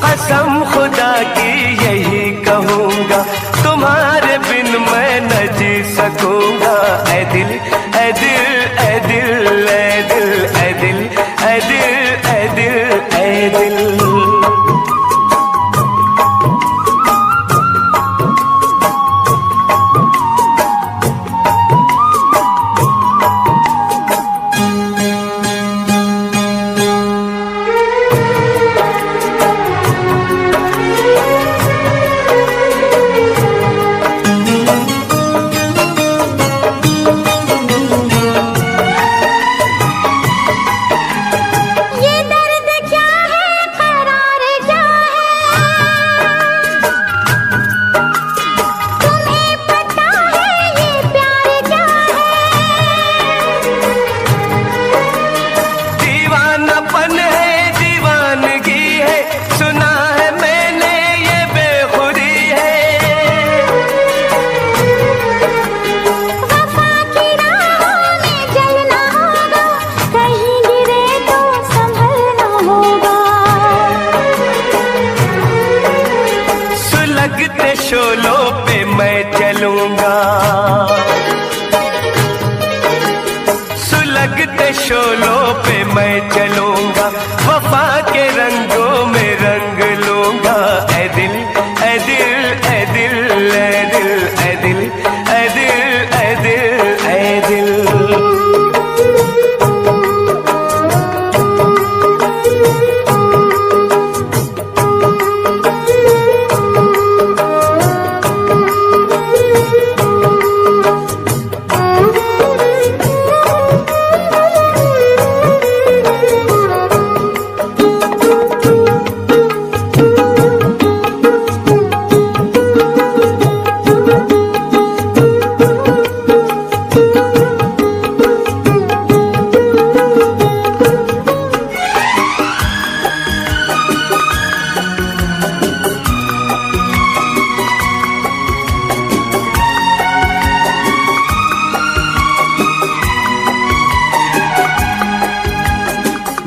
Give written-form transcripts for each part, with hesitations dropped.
कसम खुदा की यही कहूँगा, तुम्हारे बिन मैं न जी सकूँगा। ऐ दिल ऐ दिल ऐ दिल ऐ दिल ऐ दिल ऐ दिल ऐ दिल ऐ दिल। सुलगते शोलों पे मैं चलूंगा, सुलगते शोलों पे मैं चलूंगा, वफा के रंगों में रंग लूंगा। ऐ दिल ऐ दिल ऐ दिल ऐ दिल ऐ दिल ऐ दिल ऐ दिल ऐ दिल।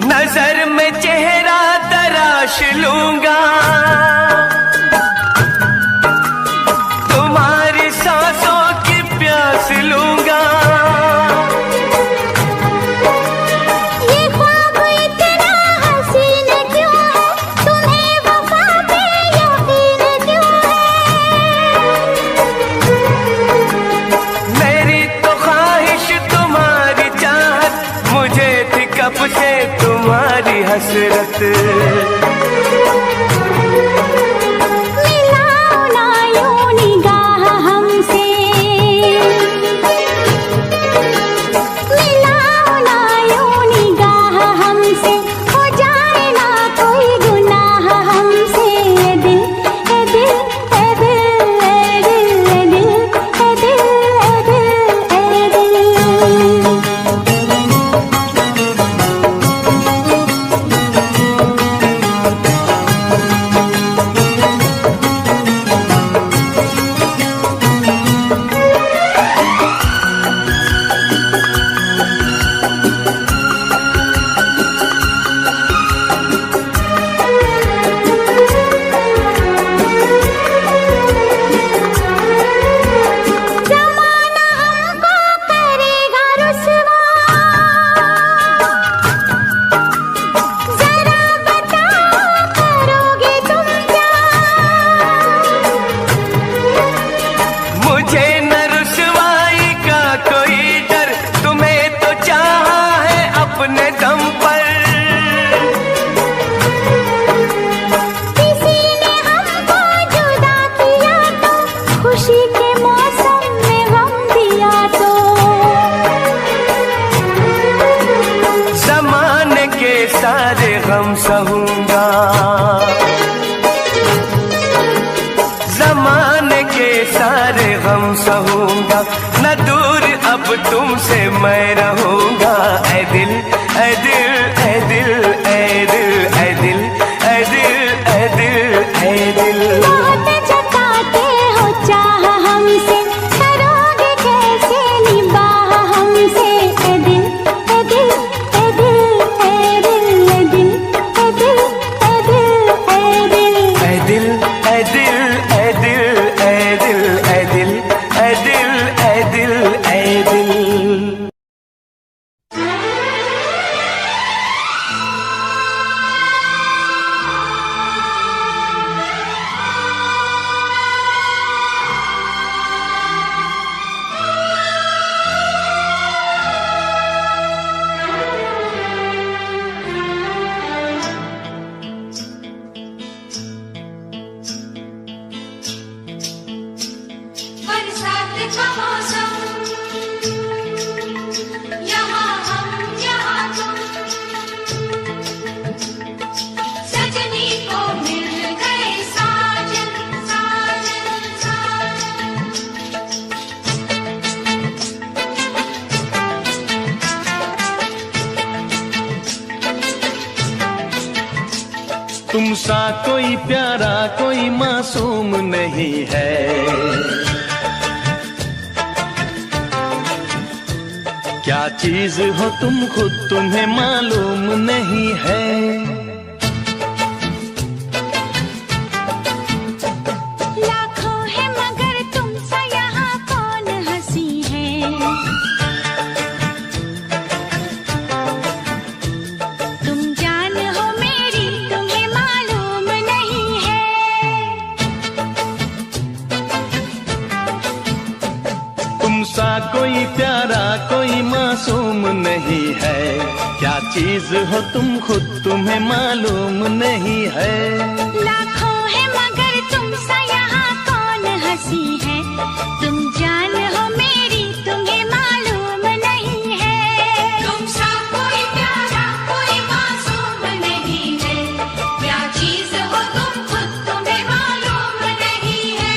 नजर में चेहरा तराश लूंगा, तुम्हारी सांसों की प्यास लूंगा। ये ख्वाब इतना हसीन क्यों है, तुम्हें वफा पे यकीन क्यों है। मेरी तो ख्वाहिश तुम्हारी चाहत, मुझे थी कब से तुम्हारी हसरत। मिलाओ ना यूं निगाह हमसे, मिलाओ ना यूं निगाह हमसे, हो जाए ना कोई गुनाह हमसे। ए दिल ए दिल ए दिल ए दिल ए दिल ए दिल ए दिल ए दिल। सारे गम सहूंगा, जमाने के सारे गम सहूंगा, न दूर अब तुमसे मैं रहूंगा। ऐ दिल ऐ दिल ऐ दिल ऐ दिल ऐ दिल ऐ दिल ऐ दिल ऐ दिल। बहुत जताते हो चाह हमसे, करोगे कैसे निभाह हमसे। ऐ दिल ऐ दिल ऐ दिल ऐ दिल। तुम सा कोई प्यारा कोई मासूम नहीं है। क्या चीज हो तुम खुद तुम्हें मालूम नहीं है। लाखों है मगर तुम सा यहाँ कौन हंसी है। तुम जान हो मेरी तुम्हें मालूम नहीं है। तुम सा कोई प्यारा कोई मासूम नहीं है। क्या चीज हो तुम खुद तुम्हें मालूम नहीं है। लाखों है मगर तुम सा यहाँ कौन हंसी है। तुम जान हो मेरी तुम्हें मालूम नहीं है। तुम सा कोई प्यारा कोई मासूम नहीं है। क्या चीज हो तुम खुद तुम्हें मालूम नहीं है।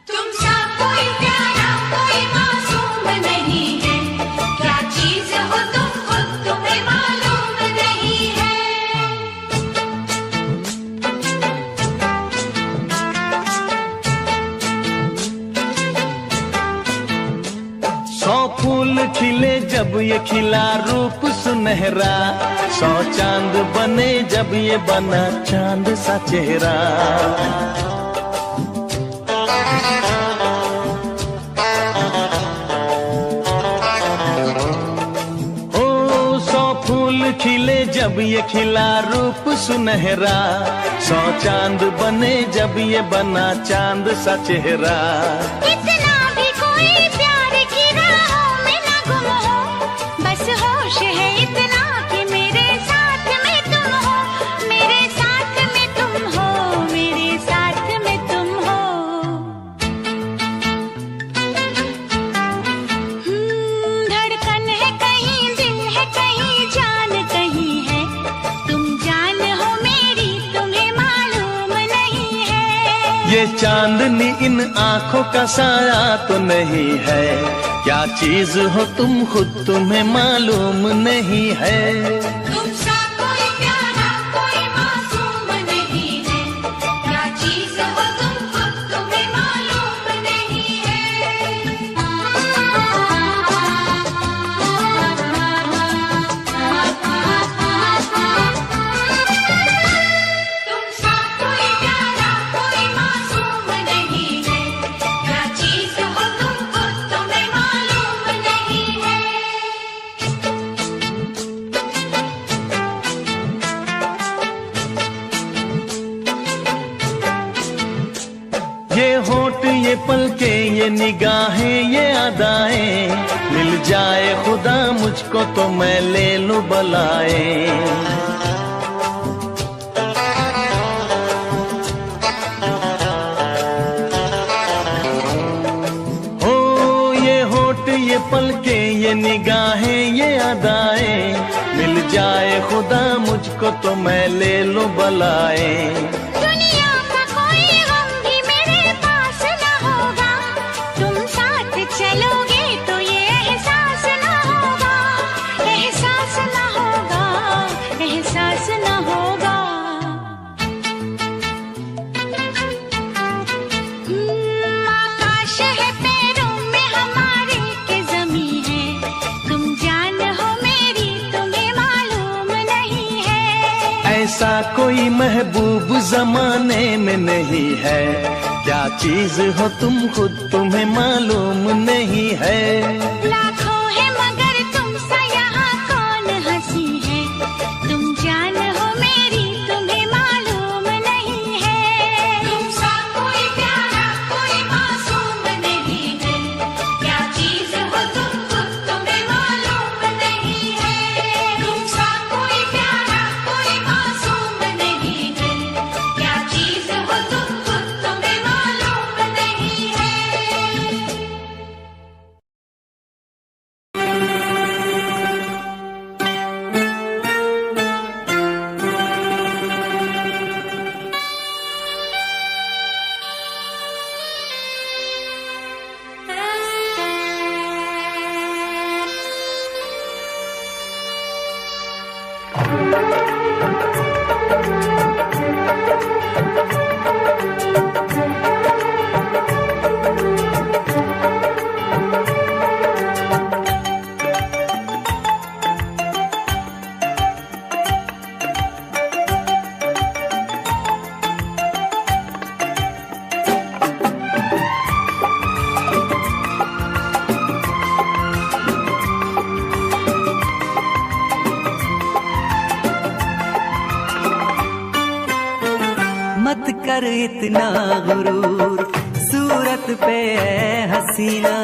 तुम सा कोई प्यारा कोई मासूम नहीं है। क्या चीज हो तुम खुद तुम्हें मालूम नहीं है। 100 फूल खिले जब ये खिला रूप सुनहरा। 100 चांद बने जब ये बना चांद सा चेहरा। ओ 100 फूल खिले जब ये खिला रूप सुनहरा। 100 चांद बने जब ये बना चांद सा चेहरा। इतना भी कोई प्यार की राहों में ना गुम हो। बस होश है इतना कि मेरे साथ में तुम हो। मेरे साथ में तुम हो। मेरे साथ में तुम हो। धड़कन है कहीं दिल है कहीं जान कहीं है। तुम जान हो मेरी तुम्हें मालूम नहीं है। ये चांदनी इन आंखों का साया तो नहीं है। क्या चीज हो तुम खुद तुम्हें मालूम नहीं है। तुम सा कोई प्यारा कोई मासूम नहीं है। क्या चीज हो तुम खुद तुम्हें मालूम नहीं है। तुम सा कोई प्यारा कोई मासूम नहीं है। क्या चीज हो तुम खुद तुम्हें मालूम नहीं है। ये होठ ये पलके ये निगाहें ये अदाएं। मिल जाए खुदा मुझको तो मैं ले लूं बलाए। ओ ये होठ ये पलके ये निगाहें ये अदाएं। मिल जाए खुदा मुझको तो मैं ले लूं बलाए। दुनिया का कोई गम भी मेरे पास न होगा। तुम साथ चलोगे तो ये एहसास न होगा। एहसास न होगा। एहसास न होगा। आकाश है पैरों में हमारे के ज़मीं है। तुम जान हो मेरी तुम्हें मालूम नहीं है। ऐसा कोई महबूब जमाने में नहीं है। क्या चीज हो तुम खुद तुम्हें मालूम नहीं है। कर इतना गुरूर, सूरत पे है हसीना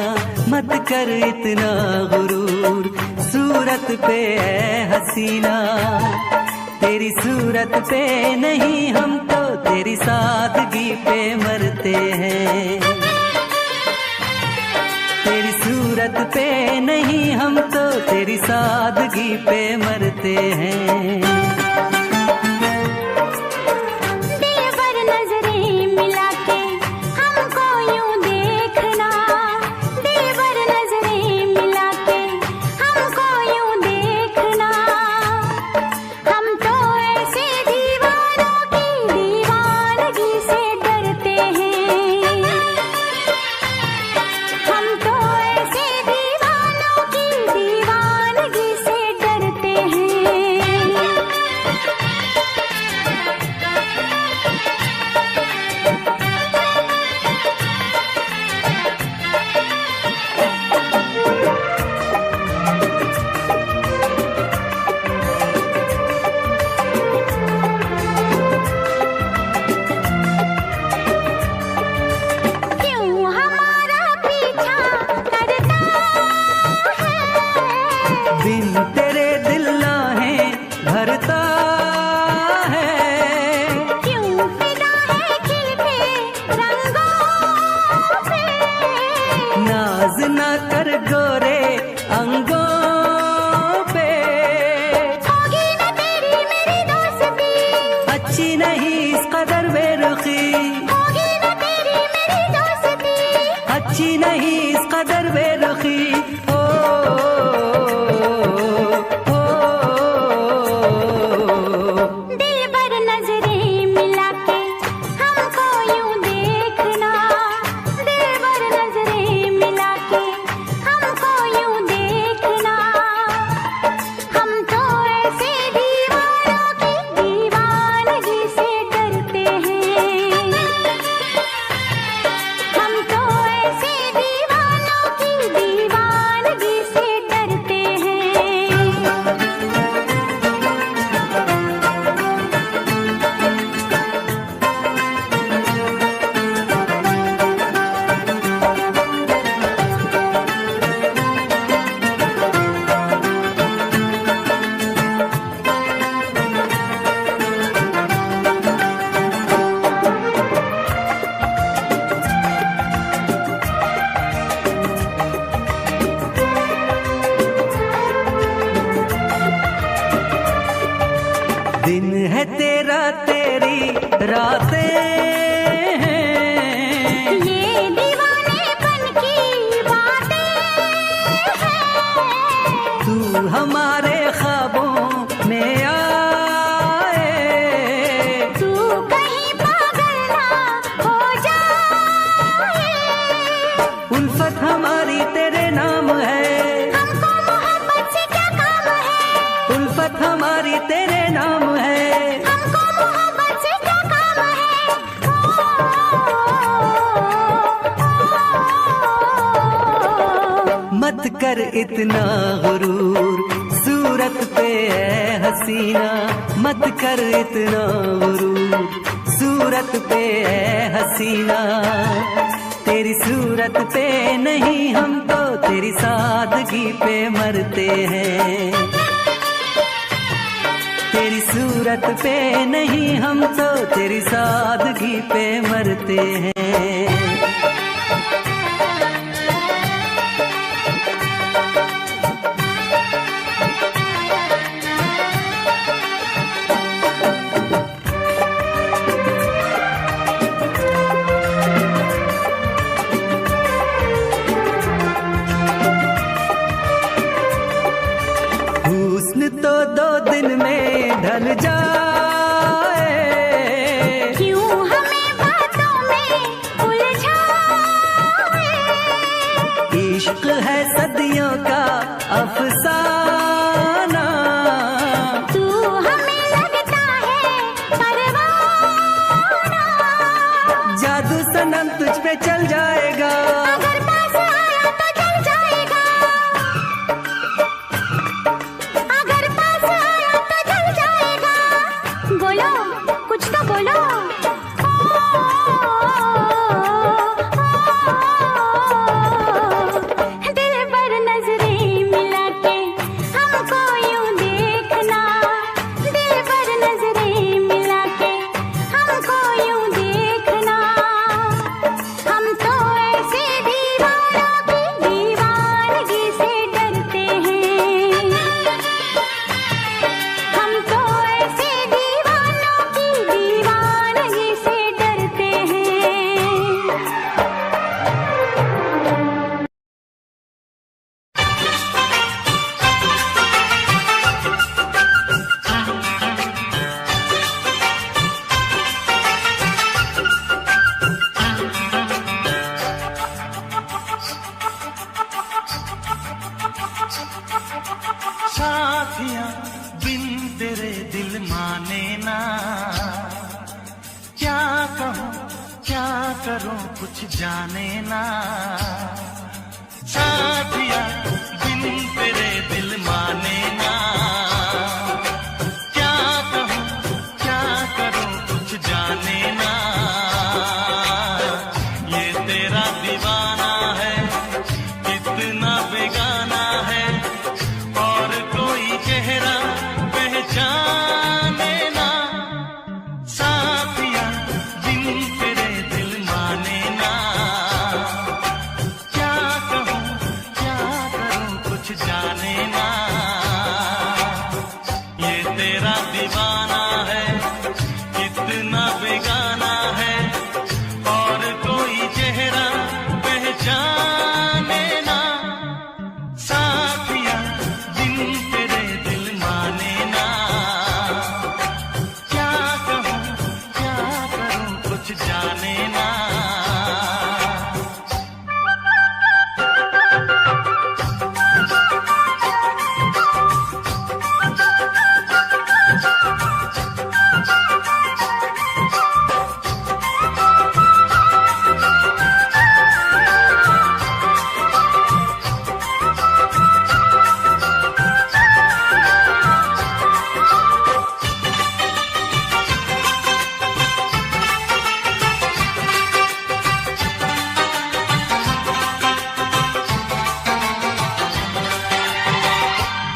मत कर इतना गुरूर, सूरत पे है हसीना। तेरी सूरत पे नहीं हम तो तेरी सादगी पे मरते हैं, तेरी सूरत पे नहीं हम तो तेरी सादगी पे मरते हैं। बिन तेरे दिल आहें भरता है, क्यों फिदा है खिलते रंगों पे, नाज ना कर गोरे अंगों पे। होगी न तेरी मेरी दोस्ती, अच्छी नहीं इस कदर बेरुखी, होगी न तेरी मेरी दोस्ती, अच्छी नहीं इस कदर बेरुखी। दिन है तेरा तेरी रातें हैं, ये दीवानेपन की बातें हैं। तू हमारे ख्वाबों में आए, तू कहीं पागल ना हो जाए। उल्फत हमारी तेरे नाम है, हमको मोहब्बत से क्या काम है, उल्फत हमारी तेरे नाम है। हमको मोहब्बत से क्या काम है। मत कर इतना गुरूर, सूरत पे है हसीना मत कर इतना गुरूर, सूरत पे है हसीना। तेरी सूरत पे नहीं हम तो तेरी सादगी पे मरते हैं, तेरी सूरत पे नहीं हम तो तेरी सादगी पे मरते हैं। हुस्न तो 2 दिन में ढल जाए, क्यों हमें बातों में उलझाए। इश्क है सदियों का अफसाना, तू हमें लगता है परवाना। जादू सनम तुझ पे चल जाएगा, अगर पास आया तो जल जाएगा, अगर पास आया तो जल जाएगा। बोलो कुछ तो बोलो। साथिया बिन तेरे दिल माने ना, क्या कहूँ क्या करूँ कुछ जाने ना। साथिया बिन तेरे दिल माने ना, क्या कहूँ क्या करूँ कुछ जाने ना। ये तेरा दीवाना है कितना बेगाना है, और कोई चेहरा पहचाने ना। साथिया बिन तेरे दिल माने ना, क्या कहूँ क्या करूँ कुछ जाने ना। ये तेरा दीवाना है कितना बेगाना है, और कोई चेहरा पहचाने ना। साथिया बिन तेरे दिल माने ना, क्या कहूँ क्या करूँ कुछ जाने ना।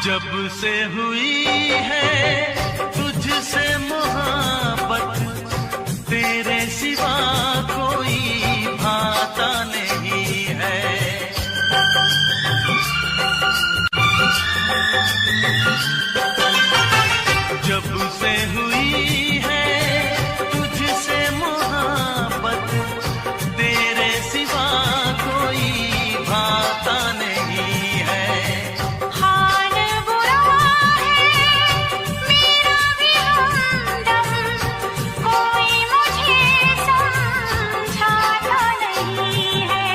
जब से हुई है तुझसे मोहब्बत, तेरे सिवा कोई भाता नहीं है। जब से हुई है तुझसे मोहब्बत, तेरे सिवा कोई भाता नहीं है। कोई मुझे समझाता नहीं है।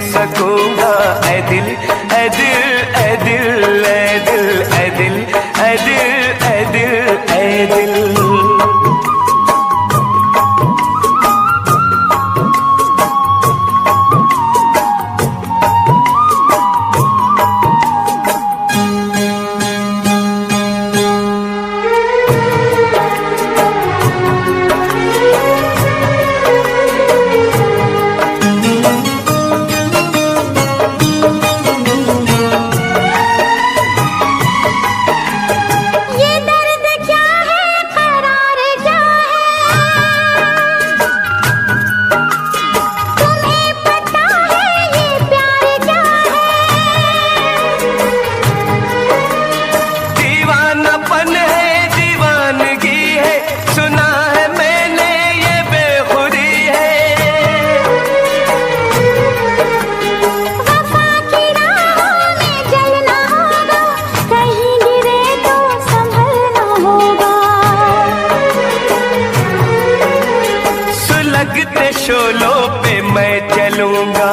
सकूंगा। ऐ दिल ऐ दिल ऐ दिल ऐ दिल ऐ दिल ऐ दिल ऐ दिल ऐ दिल। सुलगते शोलों पे मैं चलूंगा,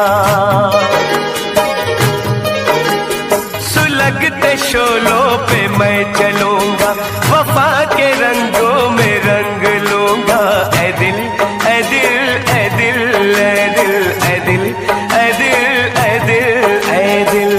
सुलगते शोलों पे मैं चलूंगा, वफा के रंगों में रंग लूंगा। ऐ दिल ऐ दिल ऐ दिल ऐ दिल ऐ दिल ऐ दिल ऐ दिल ऐ दिल।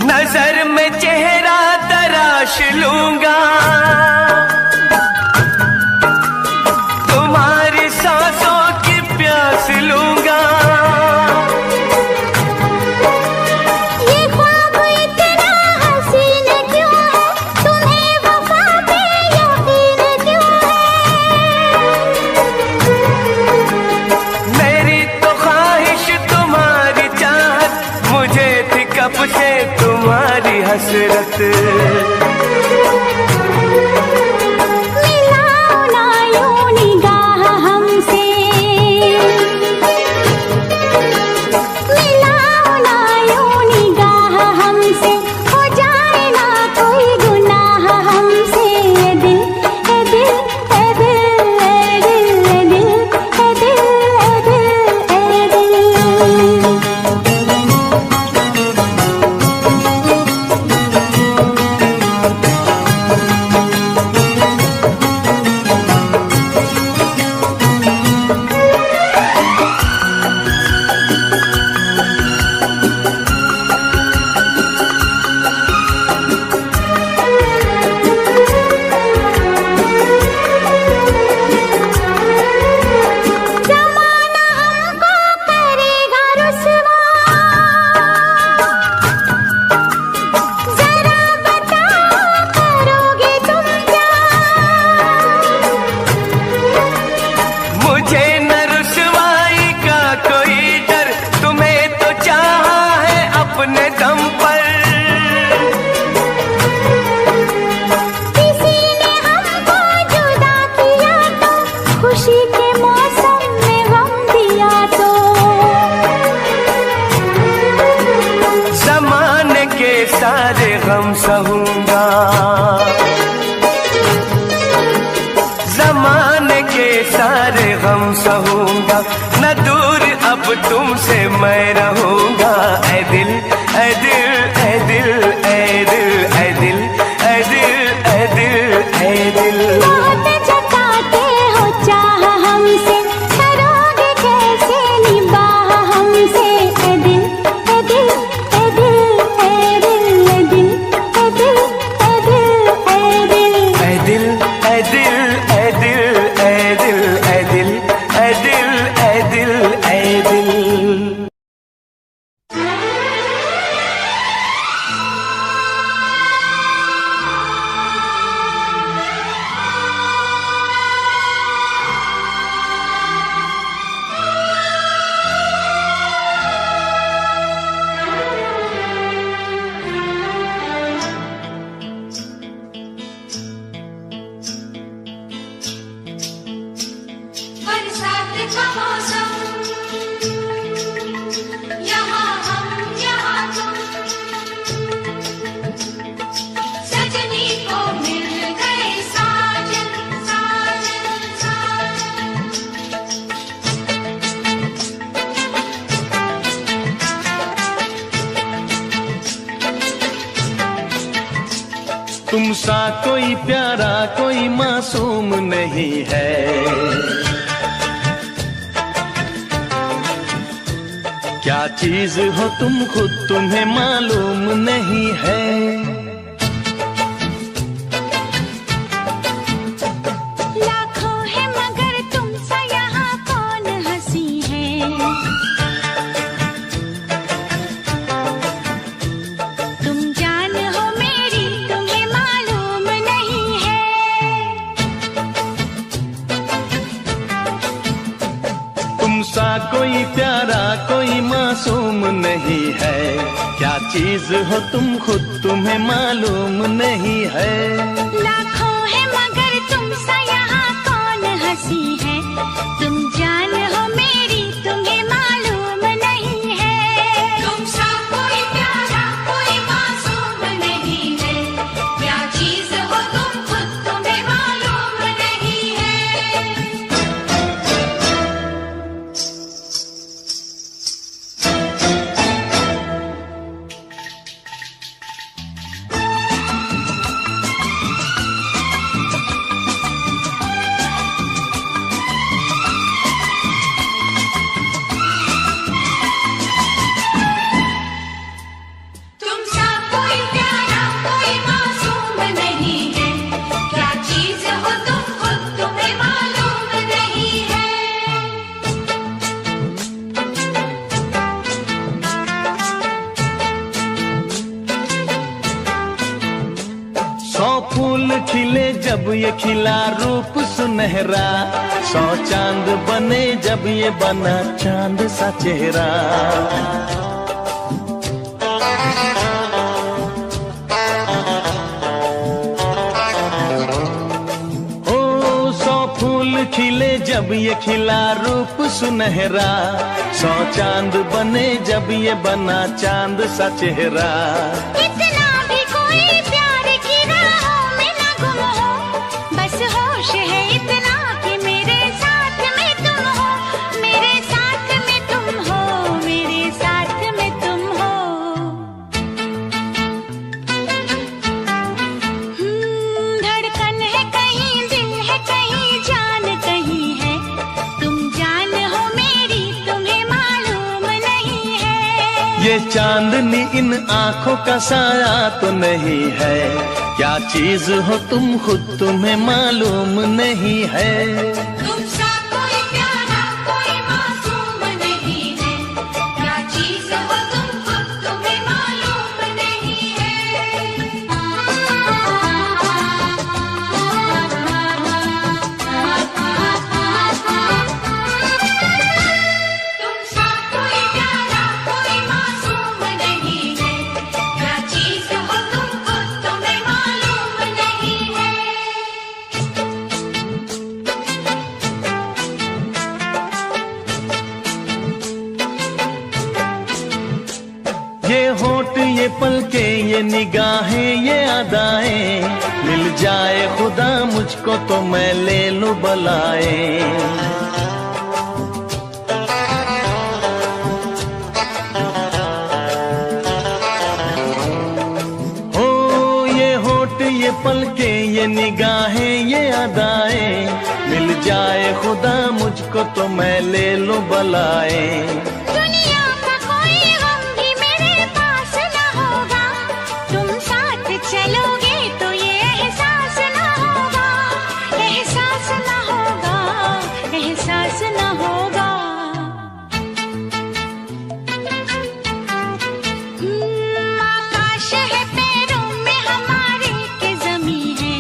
नजर में चेहरा तराश लूंगा, तुम्हारी सांसों की प्यास लूंगा। ये ख्वाब इतना हसीन क्यों है, तुम्हें वफा पे यकीन क्यों है। मेरी तो ख्वाहिश तुम्हारी चाहत, मुझे थी कब से तुम्हारी हसरत। मिलाओ ना यूं निगाह हमसे, मिलाओ ना यूं निगाह हमसे, हो जाए ना कोई गुनाह हमसे। ये दिल ए दिल ए दिल ए दिल ए दिल ए दिल ए दिल ए दिल। ज़माना हमको करेगा रुसवा, ज़रा बताओ करोगे तुम क्या। मुझे न रुसवाई का कोई डर, तुम्हें तो चाहा है अपने दम पर। किसी ने हमको जुदा किया तो, खुशी के मौसम में गम दिया तो। ज़माने के सारे गम सहूंगा, ज़माने के सारे गम सहूंगा, न दूर अब तुमसे मैं रहूंगा। ऐ दिल ऐ दिल ऐ दिल ऐ दिल ऐ दिल ऐ दिल ऐ दिल ऐ दिल। बहुत जताते हो चाह हमसे, करोगे कैसे निबाह हमसे। ए दिल ए दिल ए दिल ए दिल ए दिल ए दिल ए दिल ए दिल। ऐ दिल ऐ दिल ऐ दिल ऐ दिल ऐ दिल ऐ दिल ऐ तुम सा कोई प्यारा कोई मासूम नहीं है। क्या चीज हो तुम खुद तुम्हें मालूम नहीं है। लाखों है मगर तुम सा यहाँ कौन हंसी है। तुम जान हो मेरी तुम्हें मालूम नहीं है। तुम सा कोई प्यारा कोई मासूम नहीं है। क्या चीज हो तुम खुद तुम्हें मालूम नहीं है। लाखों है मगर तुम सा यहाँ कौन हंसी है। तुम जान हो मेरी तुम्हें मालूम नहीं है। तुम सा कोई प्यारा कोई मासूम नहीं है। क्या चीज हो तुम खुद तुम्हें मालूम नहीं है। तुम सा कोई प्यारा कोई मासूम नहीं है। क्या चीज हो तुम खुद तुम्हें मालूम नहीं है। 100 फूल खिले जब ये खिला रूप सुनहरा। 100 चांद बने जब ये बना चांद सा चेहरा। ओ 100 फूल खिले जब ये खिला रूप सुनहरा। 100 चांद बने जब ये बना चांद सा चेहरा। इतना भी कोई प्यार की राहों में ना गुम हो। बस होश है इतना कि मेरे साथ में तुम हो। मेरे साथ में तुम हो। मेरे साथ में तुम हो। धड़कन है कहीं दिल है कहीं जान कहीं है। तुम जान हो मेरी तुम्हें मालूम नहीं है। ये चांदनी इन आंखों का साया तो नहीं है। क्या चीज हो तुम खुद तुम्हें मालूम नहीं है। तुम सा कोई प्यारा कोई मासूम नहीं है। क्या चीज हो तुम खुद तुम्हें मालूम नहीं है। तुम सा कोई प्यारा कोई मासूम नहीं है। क्या चीज हो तुम खुद तुम्हें मालूम नहीं है। ये होठ ये पलके ये निगाहें ये अदाएं। मिल जाए खुदा मुझको तो मैं ले लूं बलाए। ओ ये होठ ये पलके ये निगाहें ये अदाएं। मिल जाए खुदा मुझको तो मैं ले लूं बलाए। दुनिया का कोई गम भी मेरे पास न होगा। तुम साथ चलोगे तो ये एहसास न होगा। एहसास न होगा। एहसास न होगा। आकाश है पैरों में हमारे के ज़मीं है।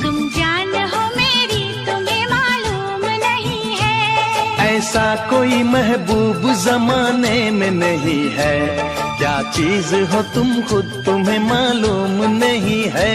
तुम जान हो मेरी तुम्हें मालूम नहीं है। ऐसा कोई महबूब जमाने में नहीं है। क्या चीज हो तुम खुद तुम्हें मालूम नहीं है।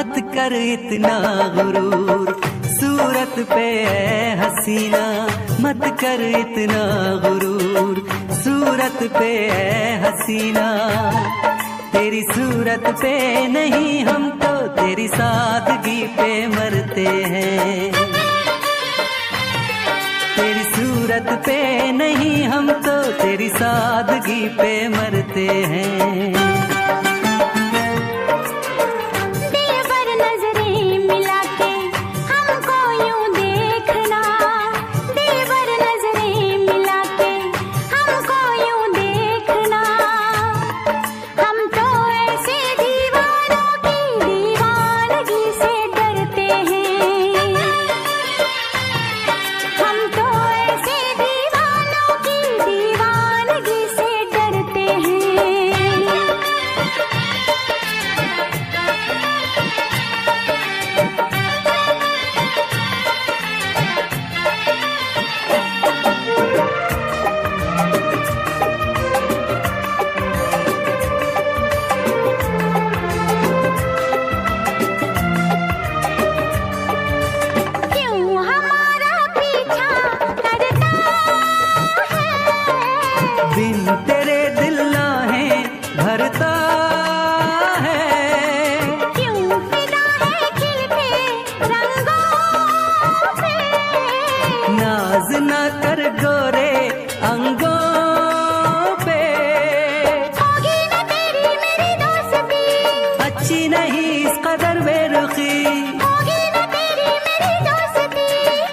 मत कर इतना गुरूर, सूरत पे है हसीना मत कर इतना गुरूर, सूरत पे है हसीना। तेरी सूरत पे नहीं हम तो तेरी सादगी पे मरते हैं, तेरी सूरत पे नहीं हम तो तेरी सादगी पे मरते हैं।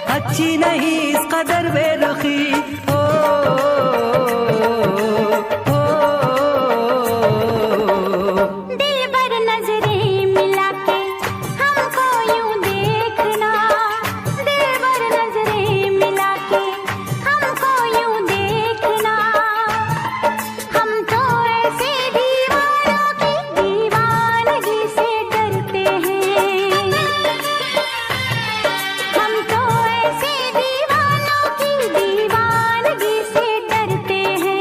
अच्छी नहीं इस कदर बेरुखी हो, दिल भर नजरें मिला के हमको यूं देखना, दिल भर नजरें मिला के हमको यूं देखना। हम तो ऐसे दीवानों की दीवानगी से डरते हैं, हम तो ऐसे दीवानों की दीवानगी से डरते हैं।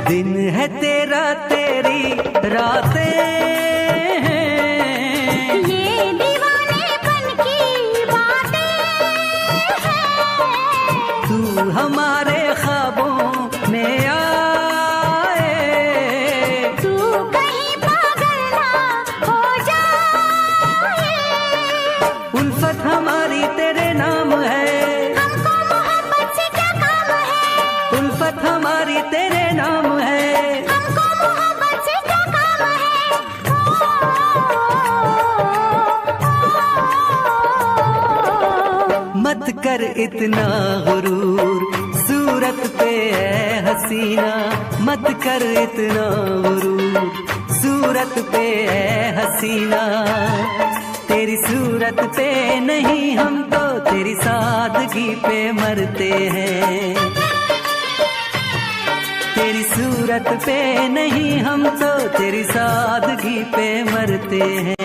दिन है तेरा तेरी रातें हैं, ये दीवानेपन की बातें हैं, तू हमारे ख्वाबों में आए, तू कहीं पागल ना हो जाए। उल्फत हमारी तेरे नाम है, हमको मोहब्बत से क्या काम है, उल्फत हमारी तेरे नाम है। हमको मोहब्बत से क्या काम है। मत कर इतना गुरूर, सूरत पे है हसीना मत कर इतना गुरूर, सूरत पे है हसीना। तेरी सूरत पे नहीं हम तो तेरी सादगी पे मरते हैं, तेरी सूरत पे नहीं हम तो तेरी सादगी पे मरते हैं।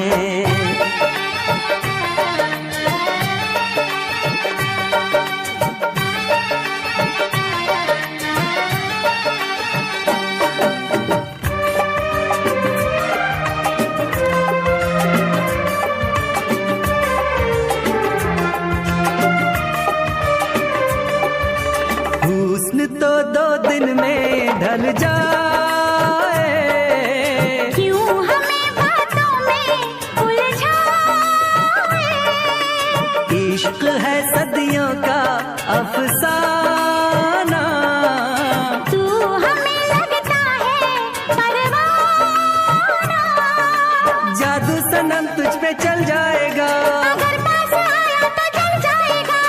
हुस्न तो 2 दिन में ढल जाए, क्यों हमें बातों में उलझाए। इश्क है सदियों का अफसाना, तू हमें लगता है परवाना, जादू सनम तुझ पे चल जाएगा, अगर पास आया तो जल जाएगा,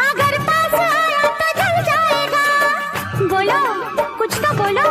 अगर पास आया तो जल जाएगा। बोलो कुछ तो बोलो।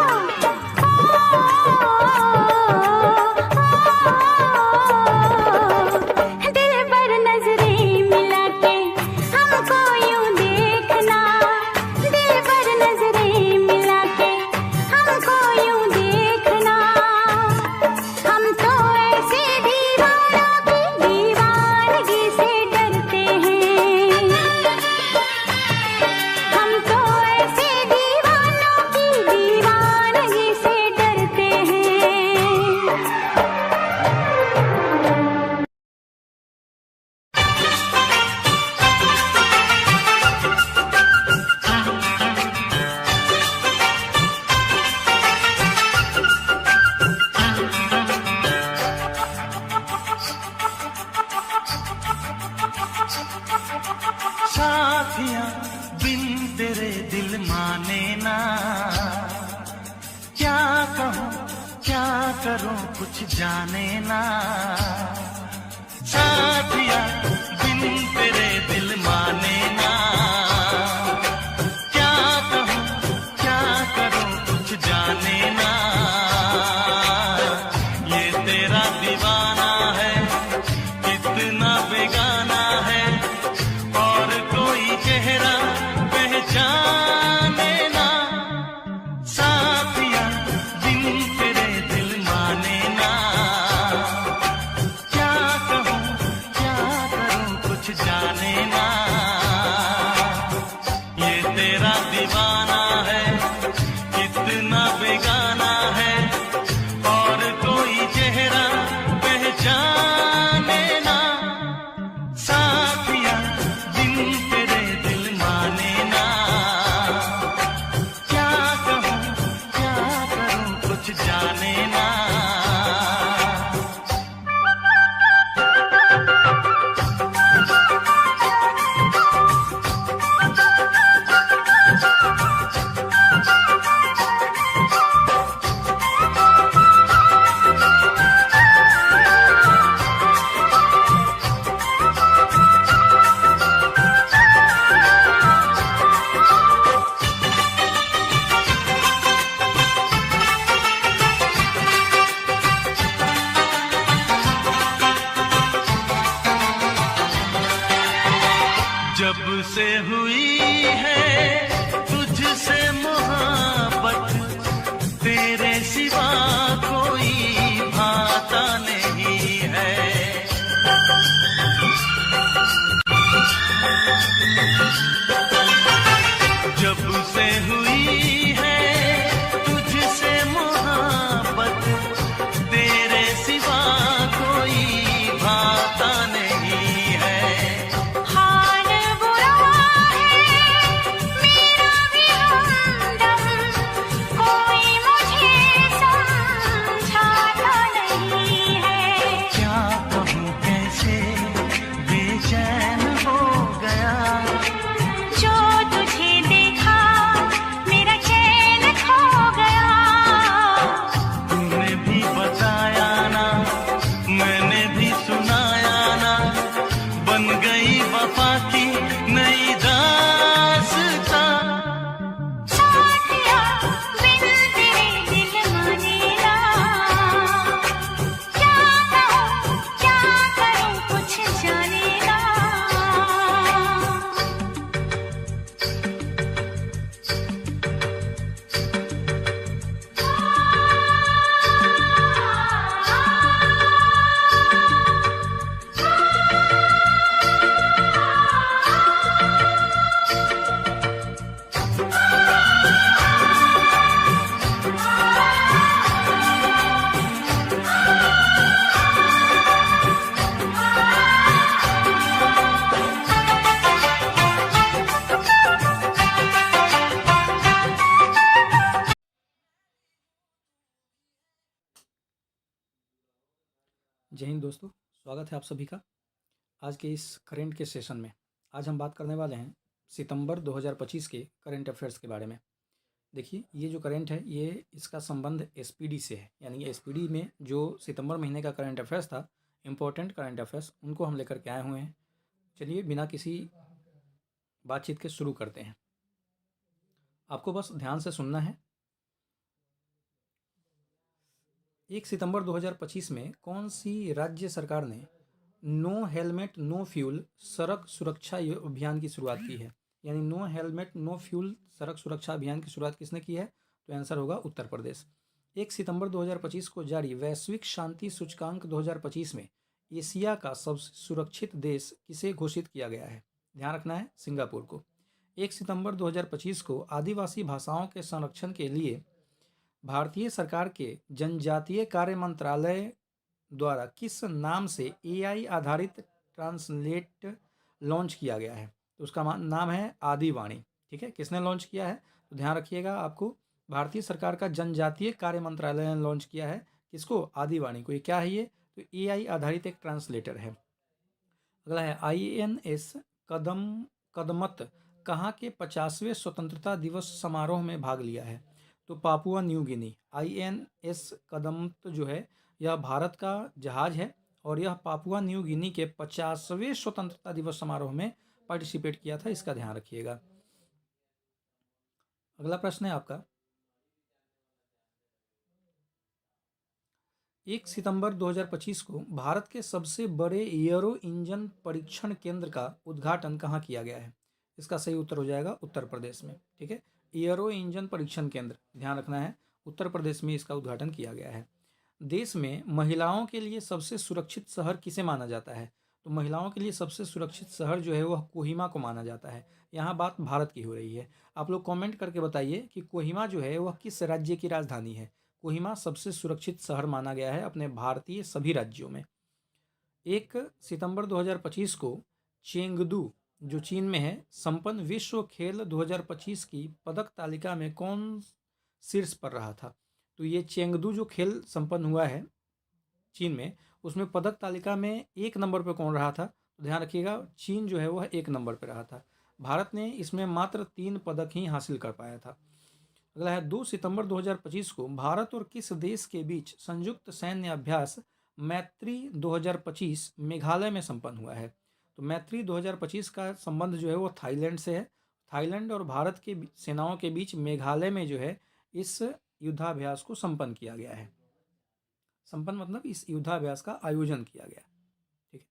करूं कुछ जाने ना, साथिया बिन तेरे दिल माने ना। क्या कहूं क्या करूं कुछ जाने ना, ये तेरा दीवाना है कितना बेगाना है, और कोई चेहरा पहचाने ना। साथिया बिन तेरे दिल माने ना, क्या कहूं क्या करूं कुछ जाने ना, ये तेरा दीवाना है कितना बेगाना है, और कोई चेहरा पहचाने ना। साथिया बिन तेरे दिल माने ना, क्या कहूं क्या करूं कुछ जाने ना। जब से हुई है तुझसे मोहब्बत, तेरे सिवा कोई भाता नहीं है। जब से हुई है तुझसे मोहब्बत, तेरे सिवा कोई भाता नहीं है। हाल बुरा है मेरा भी हमदम, कोई मुझे समझाता नहीं है। क्या कहूं कैसे बेचैन हो गया, जो तुझे देखा मेरा चैन खो गया। तूने भी बताया ना मैंने भी सुनाया ना, बन गई वफा की नई दास्तां। साथिया बिन तेरे दिल माने ना, क्या कहूं क्या करूं कुछ जाने ना। जय हिंद दोस्तों, स्वागत है आप सभी का आज के इस करेंट के सेशन में। आज हम बात करने वाले हैं सितंबर 2025 के करंट अफेयर्स के बारे में। देखिए, ये जो करंट है ये इसका संबंध एसपीडी से है, यानी एसपीडी में जो सितंबर महीने का करंट अफेयर्स था, इम्पोर्टेंट करंट अफेयर्स, उनको हम लेकर के आए हुए हैं। चलिए बिना किसी बातचीत के शुरू करते हैं। आपको बस ध्यान से सुनना है। 1 सितंबर 2025 में कौन सी राज्य सरकार ने नो हेलमेट नो फ्यूल सड़क सुरक्षा अभियान की शुरुआत की है? यानी नो हेलमेट नो फ्यूल सड़क सुरक्षा अभियान की शुरुआत किसने की है? तो आंसर होगा उत्तर प्रदेश। 1 सितंबर 2025 को जारी वैश्विक शांति सूचकांक 2025 में एशिया का सबसे सुरक्षित देश किसे घोषित किया गया है? ध्यान रखना है, सिंगापुर को। 1 सितंबर 2025 को आदिवासी भाषाओं के संरक्षण के लिए भारतीय सरकार के जनजातीय कार्य मंत्रालय द्वारा किस नाम से एआई आधारित ट्रांसलेट लॉन्च किया गया है? तो उसका नाम है आदिवाणी। ठीक है, किसने लॉन्च किया है? तो ध्यान रखिएगा, आपको भारतीय सरकार का जनजातीय कार्य मंत्रालय ने लॉन्च किया है। किसको? आदिवाणी को। ये क्या है? ये तो एआई आधारित एक ट्रांसलेटर है। अगला है INS कदमत कहाँ के 50वें स्वतंत्रता दिवस समारोह में भाग लिया है? तो पापुआ न्यू गिनी। INS कदम्त जो है यह भारत का जहाज है और यह पापुआ न्यू गिनी के 50वें स्वतंत्रता दिवस समारोह में पार्टिसिपेट किया था, इसका ध्यान रखिएगा। अगला प्रश्न है आपका, 1 सितंबर 2025 को भारत के सबसे बड़े एयरो इंजन परीक्षण केंद्र का उद्घाटन कहाँ किया गया है? इसका सही उत्तर हो जाएगा उत्तर प्रदेश में। ठीक है, एयरो इंजन परीक्षण केंद्र, ध्यान रखना है, उत्तर प्रदेश में इसका उद्घाटन किया गया है। देश में महिलाओं के लिए सबसे सुरक्षित शहर किसे माना जाता है? तो महिलाओं के लिए सबसे सुरक्षित शहर जो है वह कोहिमा को माना जाता है। यहाँ बात भारत की हो रही है। आप लोग कमेंट करके बताइए कि कोहिमा जो है वह किस राज्य की राजधानी है। कोहिमा सबसे सुरक्षित शहर माना गया है अपने भारतीय सभी राज्यों में। 1 सितंबर 2025 को चेंगदू जो चीन में है संपन्न विश्व खेल 2025 की पदक तालिका में कौन शीर्ष पर रहा था? तो ये चेंगदू जो खेल संपन्न हुआ है चीन में, उसमें पदक तालिका में 1 नंबर पर कौन रहा था? तो ध्यान रखिएगा, चीन जो है वह 1 नंबर पर रहा था। भारत ने इसमें मात्र 3 पदक ही हासिल कर पाया था। अगला है, 2 सितंबर 2025 को भारत और किस देश के बीच संयुक्त सैन्य अभ्यास मैत्री 2025 मेघालय में संपन्न हुआ है? तो मैत्री 2025 का संबंध जो है वो थाईलैंड से है। थाईलैंड और भारत के सेनाओं के बीच मेघालय में जो है इस युद्धाभ्यास को संपन्न किया गया है। संपन्न मतलब इस युद्धाभ्यास का आयोजन किया गया। ठीक है,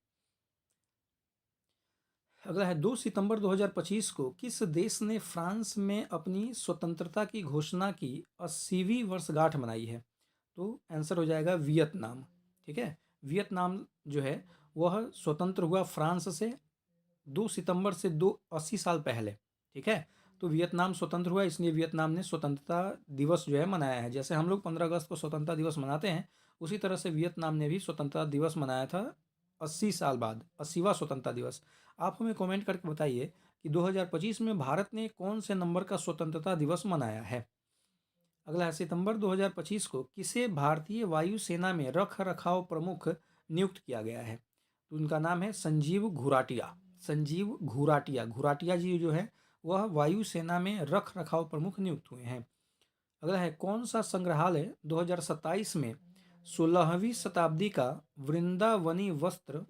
अगला है, 2 सितंबर 2025 को किस देश ने फ्रांस में अपनी स्वतंत्रता की घोषणा की 80वीं वर्षगांठ मनाई है? तो आंसर हो जाएगा वियतनाम। ठीक है, वियतनाम जो है वह स्वतंत्र हुआ फ्रांस से 2 सितंबर से 80 साल पहले। ठीक है, तो वियतनाम स्वतंत्र हुआ, इसलिए वियतनाम ने स्वतंत्रता दिवस जो है मनाया है। जैसे हम लोग 15 अगस्त को स्वतंत्रता दिवस मनाते हैं, उसी तरह से वियतनाम ने भी स्वतंत्रता दिवस मनाया था 80 साल बाद, 80वां स्वतंत्रता दिवस। आप हमें कमेंट करके बताइए कि 2025 में भारत ने कौन से नंबर का स्वतंत्रता दिवस मनाया है। अगला है, सितंबर 2025 को किसे भारतीय वायुसेना में रख रखाव प्रमुख नियुक्त किया गया है? तो उनका नाम है संजीव घुराटिया। संजीव घुराटिया, घुराटिया जी जो है वह वायुसेना में रख रखाव प्रमुख नियुक्त हुए हैं। अगला है, कौन सा संग्रहालय 2027 में 16वीं शताब्दी का वृंदावनी वस्त्र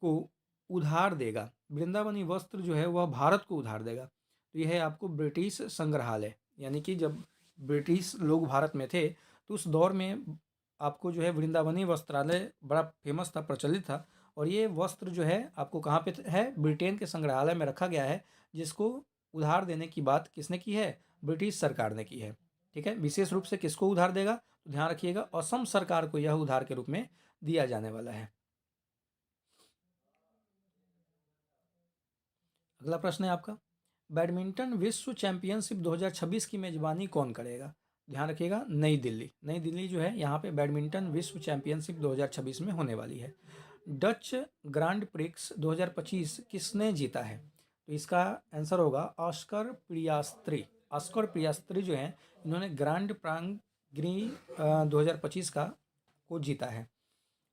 को उधार देगा? वृंदावनी वस्त्र जो है वह भारत को उधार देगा। तो यह है आपको ब्रिटिश संग्रहालय, यानी कि जब ब्रिटिश लोग भारत में थे तो उस दौर में आपको जो है वृंदावनी वस्त्रालय बड़ा फेमस था, प्रचलित था। और ये वस्त्र जो है आपको कहाँ पे है? ब्रिटेन के संग्रहालय में रखा गया है, जिसको उधार देने की बात किसने की है? ब्रिटिश सरकार ने की है। ठीक है, विशेष रूप से किसको उधार देगा? तो ध्यान रखिएगा, असम सरकार को यह उधार के रूप में दिया जाने वाला है। अगला प्रश्न है आपका, बैडमिंटन विश्व चैंपियनशिप 2026 की मेजबानी कौन करेगा? ध्यान रखिएगा, नई दिल्ली। नई दिल्ली जो है यहाँ पे बैडमिंटन विश्व चैंपियनशिप 2026 में होने वाली है। डच ग्रांड प्रिक्स 2025 किसने जीता है? तो इसका आंसर होगा ऑस्कर पियास्त्री। ऑस्कर पियास्त्री जो है इन्होंने ग्रांड प्रांग्री 2025 को जीता है।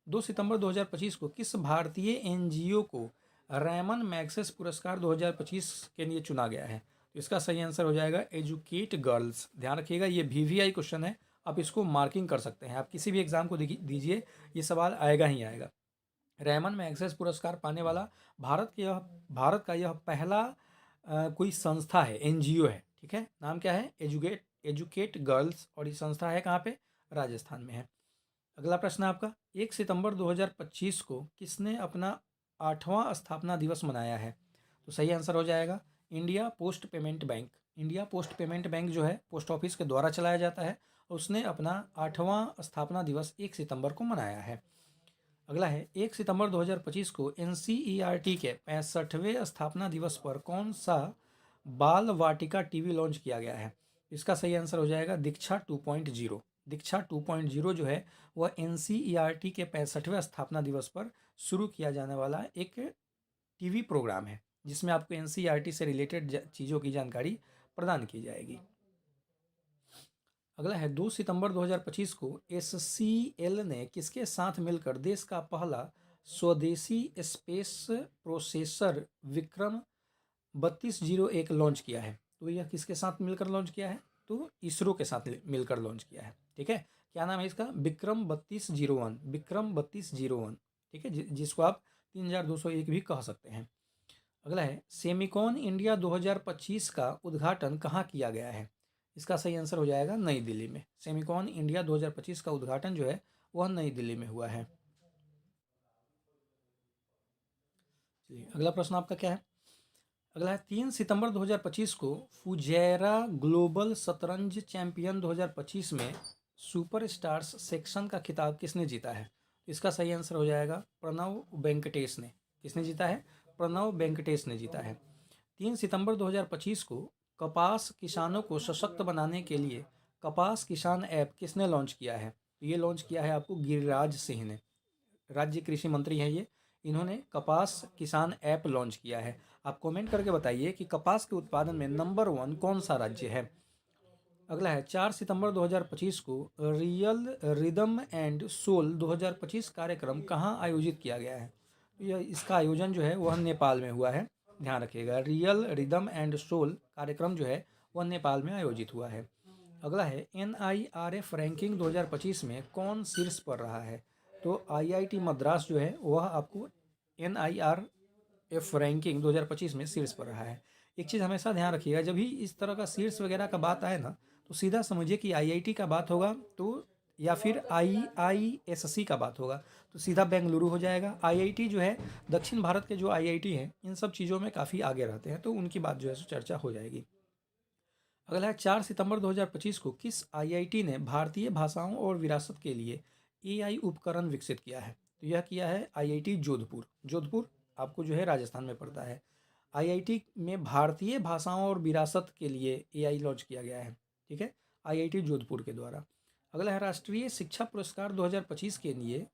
2 सितंबर 2025 को किस भारतीय एनजीओ को रैमन मैग्सेस पुरस्कार 2025 के लिए चुना गया है? तो इसका सही आंसर हो जाएगा एजुकेट गर्ल्स। ध्यान रखिएगा, ये VVI क्वेश्चन है, आप इसको मार्किंग कर सकते हैं। आप किसी भी एग्जाम को दीजिए, ये सवाल आएगा ही आएगा। रैमन मैग्सेस पुरस्कार पाने वाला भारत का यह पहला कोई संस्था है, एनजीओ है। ठीक है, नाम क्या है? एजुकेट गर्ल्स, और ये संस्था है कहाँ पे? राजस्थान में है। अगला प्रश्न है आपका, 1 सितंबर 2025 को किसने अपना 8वां स्थापना दिवस मनाया है? तो सही आंसर हो जाएगा India post payment bank. India post payment bank जो है पोस्ट ऑफिस के द्वारा चलाया जाता है, और उसने अपना 8वां स्थापना दिवस 1 सितंबर को मनाया है। अगला है, 1 सितंबर 2025 को NCERT के 65वें स्थापना दिवस पर कौन सा बाल वाटिका टीवी लॉन्च किया गया है? इसका सही आंसर हो जाएगा दीक्षा 2.0। दीक्षा 2.0 जो है वह NCERT के 65वें स्थापना दिवस पर शुरू किया जाने वाला एक टीवी प्रोग्राम है, जिसमें आपको NCERT से रिलेटेड चीज़ों की जानकारी प्रदान की जाएगी। अगला है, 2 सितंबर 2025 को SCL ने किसके साथ मिलकर देश का पहला स्वदेशी स्पेस प्रोसेसर विक्रम 3201 लॉन्च किया है? तो यह किसके साथ मिलकर लॉन्च किया है? तो इसरो के साथ मिलकर लॉन्च किया है। ठीक है, क्या नाम है इसका? विक्रम 3201, विक्रम 3201। ठीक है, जिसको आप 3201 भी कह सकते हैं। अगला है सेमिकॉन इंडिया 2025 का उद्घाटन कहाँ किया गया है? इसका सही आंसर हो जाएगा नई दिल्ली में। सेमिकॉन इंडिया 2025 का उद्घाटन जो है वह नई दिल्ली में हुआ है। चलिए अगला प्रश्न आपका क्या है? अगला है 3 सितंबर 2025 को फुजैरा ग्लोबल शतरंज चैंपियन 2025 में सुपर स्टार्स सेक्शन का खिताब किसने जीता है? इसका सही आंसर हो जाएगा प्रणव वेंकटेश ने। किसने जीता है? प्रणव वेंकटेश ने जीता है। 3 सितंबर 2025 को कपास किसानों को सशक्त बनाने के लिए कपास किसान ऐप किसने लॉन्च किया है? ये लॉन्च किया है आपको गिरिराज सिंह ने, राज्य कृषि मंत्री हैं ये। इन्होंने कपास किसान ऐप लॉन्च किया है। आप कमेंट करके बताइए कि कपास के उत्पादन में नंबर 1 कौन सा राज्य है। अगला है 4 सितंबर 2025 को रियल रिदम एंड सोल 2025 कार्यक्रम कहाँ आयोजित किया गया है? यह इसका आयोजन जो है वह नेपाल में हुआ है, ध्यान रखिएगा। रियल रिदम एंड सोल कार्यक्रम जो है वह नेपाल में आयोजित हुआ है। अगला है NIRF रैंकिंग 2025 में कौन शीर्ष पर रहा है? तो IIT मद्रास जो है वह आपको NIRF रैंकिंग 2025 में शीर्ष पर रहा है। एक चीज़ हमेशा ध्यान रखिएगा, जब भी इस तरह का शीर्ष वगैरह का बात आए ना तो सीधा समझिए कि IIT का बात होगा तो, या फिर IISc का बात होगा तो सीधा बेंगलुरु हो जाएगा। IIT जो है दक्षिण भारत के जो IIT हैं इन सब चीज़ों में काफ़ी आगे रहते हैं, तो उनकी बात जो है सो चर्चा हो जाएगी। अगला है 4 सितंबर 2025 को किस IIT ने भारतीय भाषाओं और विरासत के लिए AI उपकरण विकसित किया है? तो यह किया है IIT जोधपुर। जोधपुर आपको जो है राजस्थान में पड़ता है। IIT में भारतीय भाषाओं और विरासत के लिए AI लॉन्च किया गया है। ठीक है, IIT जोधपुर के द्वारा। अगला है राष्ट्रीय शिक्षा पुरस्कार 2025 के लिए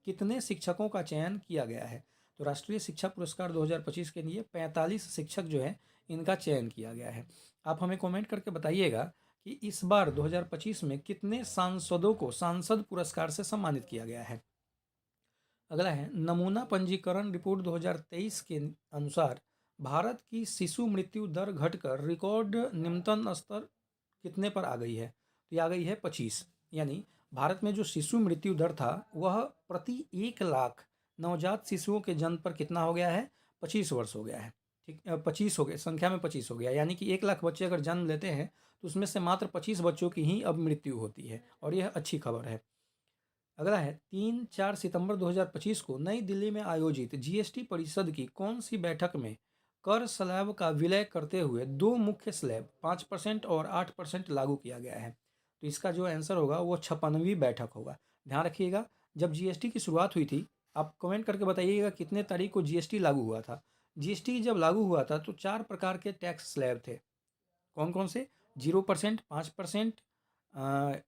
कितने शिक्षकों का चयन किया गया है? तो राष्ट्रीय शिक्षा पुरस्कार 2025 के लिए 45 शिक्षक जो है इनका चयन किया गया है। आप हमें कमेंट करके बताइएगा कि इस बार 2025 में कितने सांसदों को सांसद पुरस्कार से सम्मानित किया गया है। अगला है नमूना पंजीकरण रिपोर्ट 2023 के अनुसार भारत की शिशु मृत्यु दर घटकर रिकॉर्ड निम्नतम स्तर कितने पर आ गई है? तो ये आ गई है 25। यानी भारत में जो शिशु मृत्यु दर था वह प्रति 1 लाख नवजात शिशुओं के जन्म पर कितना हो गया है? 25 वर्ष हो गया है। ठीक, 25 हो गए, संख्या में 25 हो गया। यानी कि 1 लाख बच्चे अगर जन्म लेते हैं तो उसमें से मात्र 25 बच्चों की ही अब मृत्यु होती है, और यह अच्छी खबर है। अगला है 3-4 सितंबर 2025 को नई दिल्ली में आयोजित GST परिषद की कौन सी बैठक में कर स्लैब का विलय करते हुए 2 मुख्य स्लैब 5% और 8% लागू किया गया है? तो इसका जो आंसर होगा वो 56वीं बैठक होगा। ध्यान रखिएगा, जब GST की शुरुआत हुई थी, आप कमेंट करके बताइएगा कितने तारीख को GST लागू हुआ था। GST जब लागू हुआ था तो 4 प्रकार के टैक्स स्लैब थे। कौन कौन से? 0%, 5%,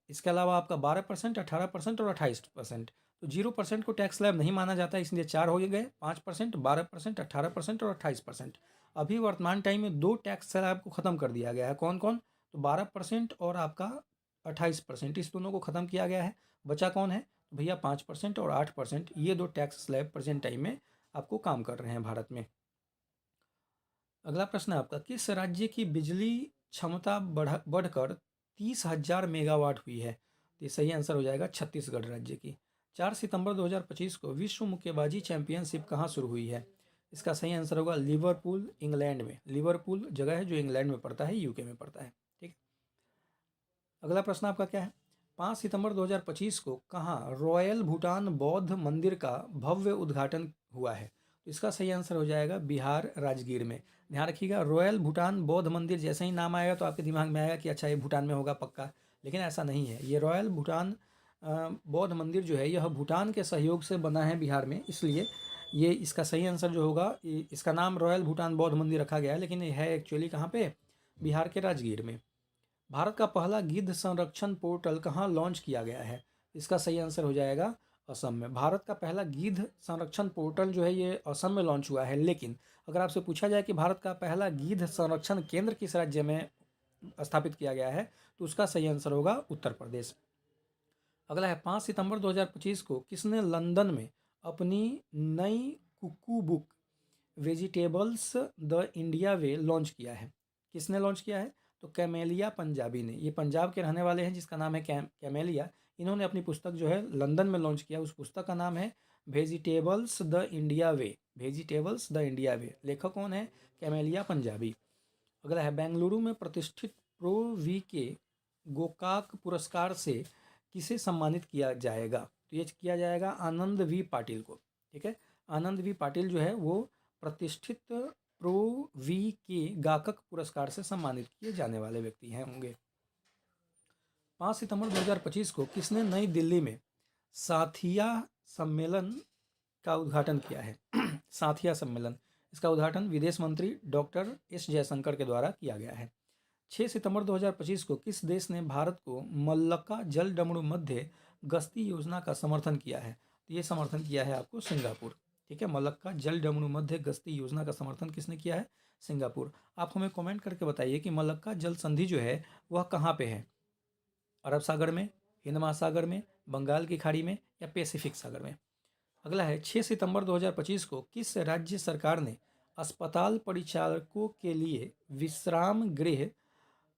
इसके अलावा आपका 12%, 18% और 28%। तो 0% को टैक्स स्लैब नहीं माना जाता, इसलिए 4 हो गए, 5%, 12%, 18% और 28%। अभी वर्तमान टाइम में 2 टैक्स स्लैब को ख़त्म कर दिया गया है। कौन कौन? तो 12% और आपका 28%, इस दोनों को ख़त्म किया गया है। बचा कौन है? तो भैया 5% और 8%, ये 2 टैक्स स्लैब प्रेजेंट टाइम में आपको काम कर रहे हैं भारत में। अगला प्रश्न है आपका, किस राज्य की बिजली क्षमता बढ़कर 30,000 मेगावाट हुई है? तो ये सही आंसर हो जाएगा छत्तीसगढ़ राज्य की। 4 सितंबर 2025 को विश्व मुक्केबाजी चैंपियनशिप कहाँ शुरू हुई है? इसका सही आंसर होगा लिवरपूल, इंग्लैंड में। लिवरपूल जगह है जो इंग्लैंड में पड़ता है, UK में पड़ता है। ठीक। अगला प्रश्न आपका क्या है? 5 सितंबर 2025 को कहाँ रॉयल भूटान बौद्ध मंदिर का भव्य उद्घाटन हुआ है? तो इसका सही आंसर हो जाएगा बिहार, राजगीर में। ध्यान रखिएगा, रॉयल भूटान बौद्ध मंदिर जैसे ही नाम आएगा तो आपके दिमाग में आएगा कि अच्छा ये भूटान में होगा पक्का, लेकिन ऐसा नहीं है। ये रॉयल भूटान बौद्ध मंदिर जो है यह भूटान के सहयोग से बना है बिहार में, इसलिए ये इसका सही आंसर जो होगा, इसका नाम रॉयल भूटान बौद्ध मंदिर रखा गया है, लेकिन ये है एक्चुअली कहाँ पे? बिहार के राजगीर में। भारत का पहला गिद्ध संरक्षण पोर्टल कहाँ लॉन्च किया गया है? इसका सही आंसर हो जाएगा असम में। भारत का पहला गिद्ध संरक्षण पोर्टल जो है ये असम में लॉन्च हुआ है, लेकिन अगर आपसे पूछा जाए कि भारत का पहला गिद्ध संरक्षण केंद्र किस राज्य में स्थापित किया गया है तो उसका सही आंसर होगा उत्तर प्रदेश। अगला है 5 सितंबर 2025 को किसने लंदन में अपनी नई cookbook vegetables the India way launch किया है? किसने लॉन्च किया है? तो कैमेलिया पंजाबी ने, ये पंजाब के रहने वाले हैं जिसका नाम है कैमेलिया, इन्होंने अपनी पुस्तक जो है लंदन में लॉन्च किया। उस पुस्तक का नाम है vegetables the India way, vegetables the India way. लेखक कौन है? कैमेलिया पंजाबी। अगला है बेंगलुरु में प्रतिष्ठित प्रो वी के गोकाक पुरस्कार से किसे सम्मानित किया जाएगा? तो ये किया जाएगा आनंद वी पाटिल को। ठीक है, आनंद वी पाटिल जो है वो प्रतिष्ठित प्रो वी के गाकक पुरस्कार से सम्मानित किए जाने वाले व्यक्ति हैं होंगे। 5 सितंबर 2025 को किसने नई दिल्ली में साथिया सम्मेलन का उद्घाटन किया है? साथिया सम्मेलन, इसका उद्घाटन विदेश मंत्री डॉक्टर एस जयशंकर के द्वारा किया गया है। 6 सितंबर 2025 को किस देश ने भारत को मल्लक्का जल डमरू मध्य गश्ती योजना का समर्थन किया है? तो ये समर्थन किया है आपको सिंगापुर। ठीक है, मल्लक्का जल डमरू मध्य गश्ती योजना का समर्थन किसने किया है? सिंगापुर। आप हमें कमेंट करके बताइए कि मल्लक्का जल संधि जो है वह कहाँ पे है? अरब सागर में, हिंद महासागर में, बंगाल की खाड़ी में या पैसिफिक सागर में? अगला है 6 सितंबर 2025 को किस राज्य सरकार ने अस्पताल परिचालकों के लिए विश्राम गृह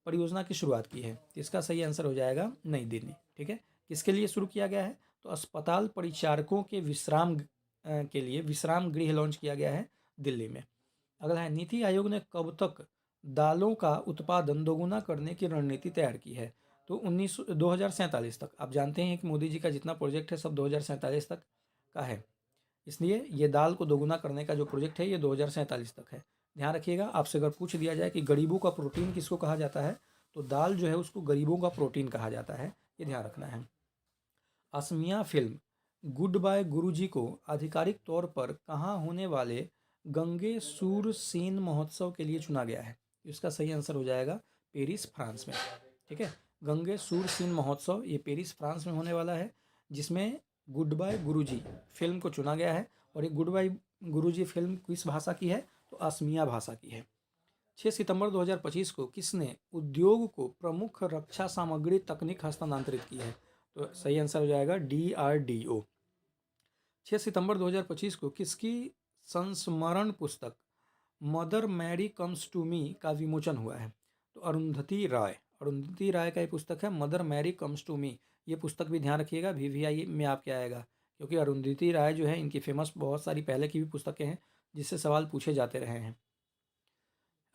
परियोजना की शुरुआत की है? तो इसका सही आंसर हो जाएगा नई दिल्ली। ठीक है, किसके लिए शुरू किया गया है? तो अस्पताल परिचारकों के विश्राम के लिए विश्राम गृह लॉन्च किया गया है दिल्ली में। अगला है नीति आयोग ने कब तक दालों का उत्पादन दोगुना करने की रणनीति तैयार की है? तो 2047 तक। आप जानते हैं कि मोदी जी का जितना प्रोजेक्ट है सब 2047 तक का है, इसलिए ये दाल को दोगुना करने का जो प्रोजेक्ट है ये 2047 तक है। ध्यान रखिएगा, आपसे अगर पूछ दिया जाए कि गरीबों का प्रोटीन किसको कहा जाता है, तो दाल जो है उसको गरीबों का प्रोटीन कहा जाता है, ये ध्यान रखना है। असमिया फिल्म गुड बाय गुरुजी को आधिकारिक तौर पर कहाँ होने वाले गंगे सूर सेन महोत्सव के लिए चुना गया है? इसका सही आंसर हो जाएगा पेरिस, फ्रांस में। ठीक है, गंगे सूर सेन महोत्सव ये पेरिस, फ्रांस में होने वाला है, जिसमें गुड बाय गुरुजी फिल्म को चुना गया है। और ये गुड बाय गुरुजी फिल्म किस भाषा की है? तो असमिया भाषा की है। 6 सितंबर 2025 को किसने उद्योग को प्रमुख रक्षा सामग्री तकनीक हस्तांतरित की है? तो सही आंसर हो जाएगा DRDO। 6 सितंबर 2025 को किसकी संस्मरण पुस्तक Mother Mary comes to me का विमोचन हुआ है? तो अरुंधति राय, अरुंधति राय का ये पुस्तक है Mother Mary comes to me. ये पुस्तक भी ध्यान रखिएगा, VVI में आपके आएगा, क्योंकि अरुंधति राय जो है इनकी फेमस बहुत सारी पहले की भी पुस्तकें हैं जिससे सवाल पूछे जाते रहे हैं।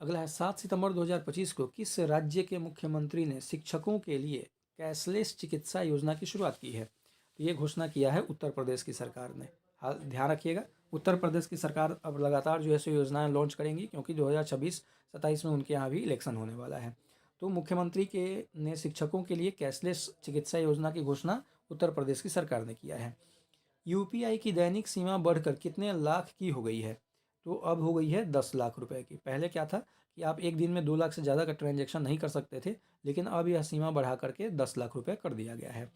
अगला है 7 सितंबर 2025 को किस राज्य के मुख्यमंत्री ने शिक्षकों के लिए कैशलेस चिकित्सा योजना की शुरुआत की है? तो ये घोषणा किया है उत्तर प्रदेश की सरकार ने। हाल ध्यान रखिएगा, उत्तर प्रदेश की सरकार अब लगातार जो है सो योजनाएं लॉन्च करेंगी, क्योंकि 2026-27 में उनके यहाँ भी इलेक्शन होने वाला है। तो मुख्यमंत्री के ने शिक्षकों के लिए कैशलेस चिकित्सा योजना की घोषणा उत्तर प्रदेश की सरकार ने किया है। UPI की दैनिक सीमा बढ़कर कितने लाख की हो गई है? तो अब हो गई है 10 लाख रुपए की। पहले क्या था कि आप एक दिन में 2 लाख से ज़्यादा का ट्रांजैक्शन नहीं कर सकते थे, लेकिन अब यह सीमा बढ़ा करके 10 लाख रुपए कर दिया गया है।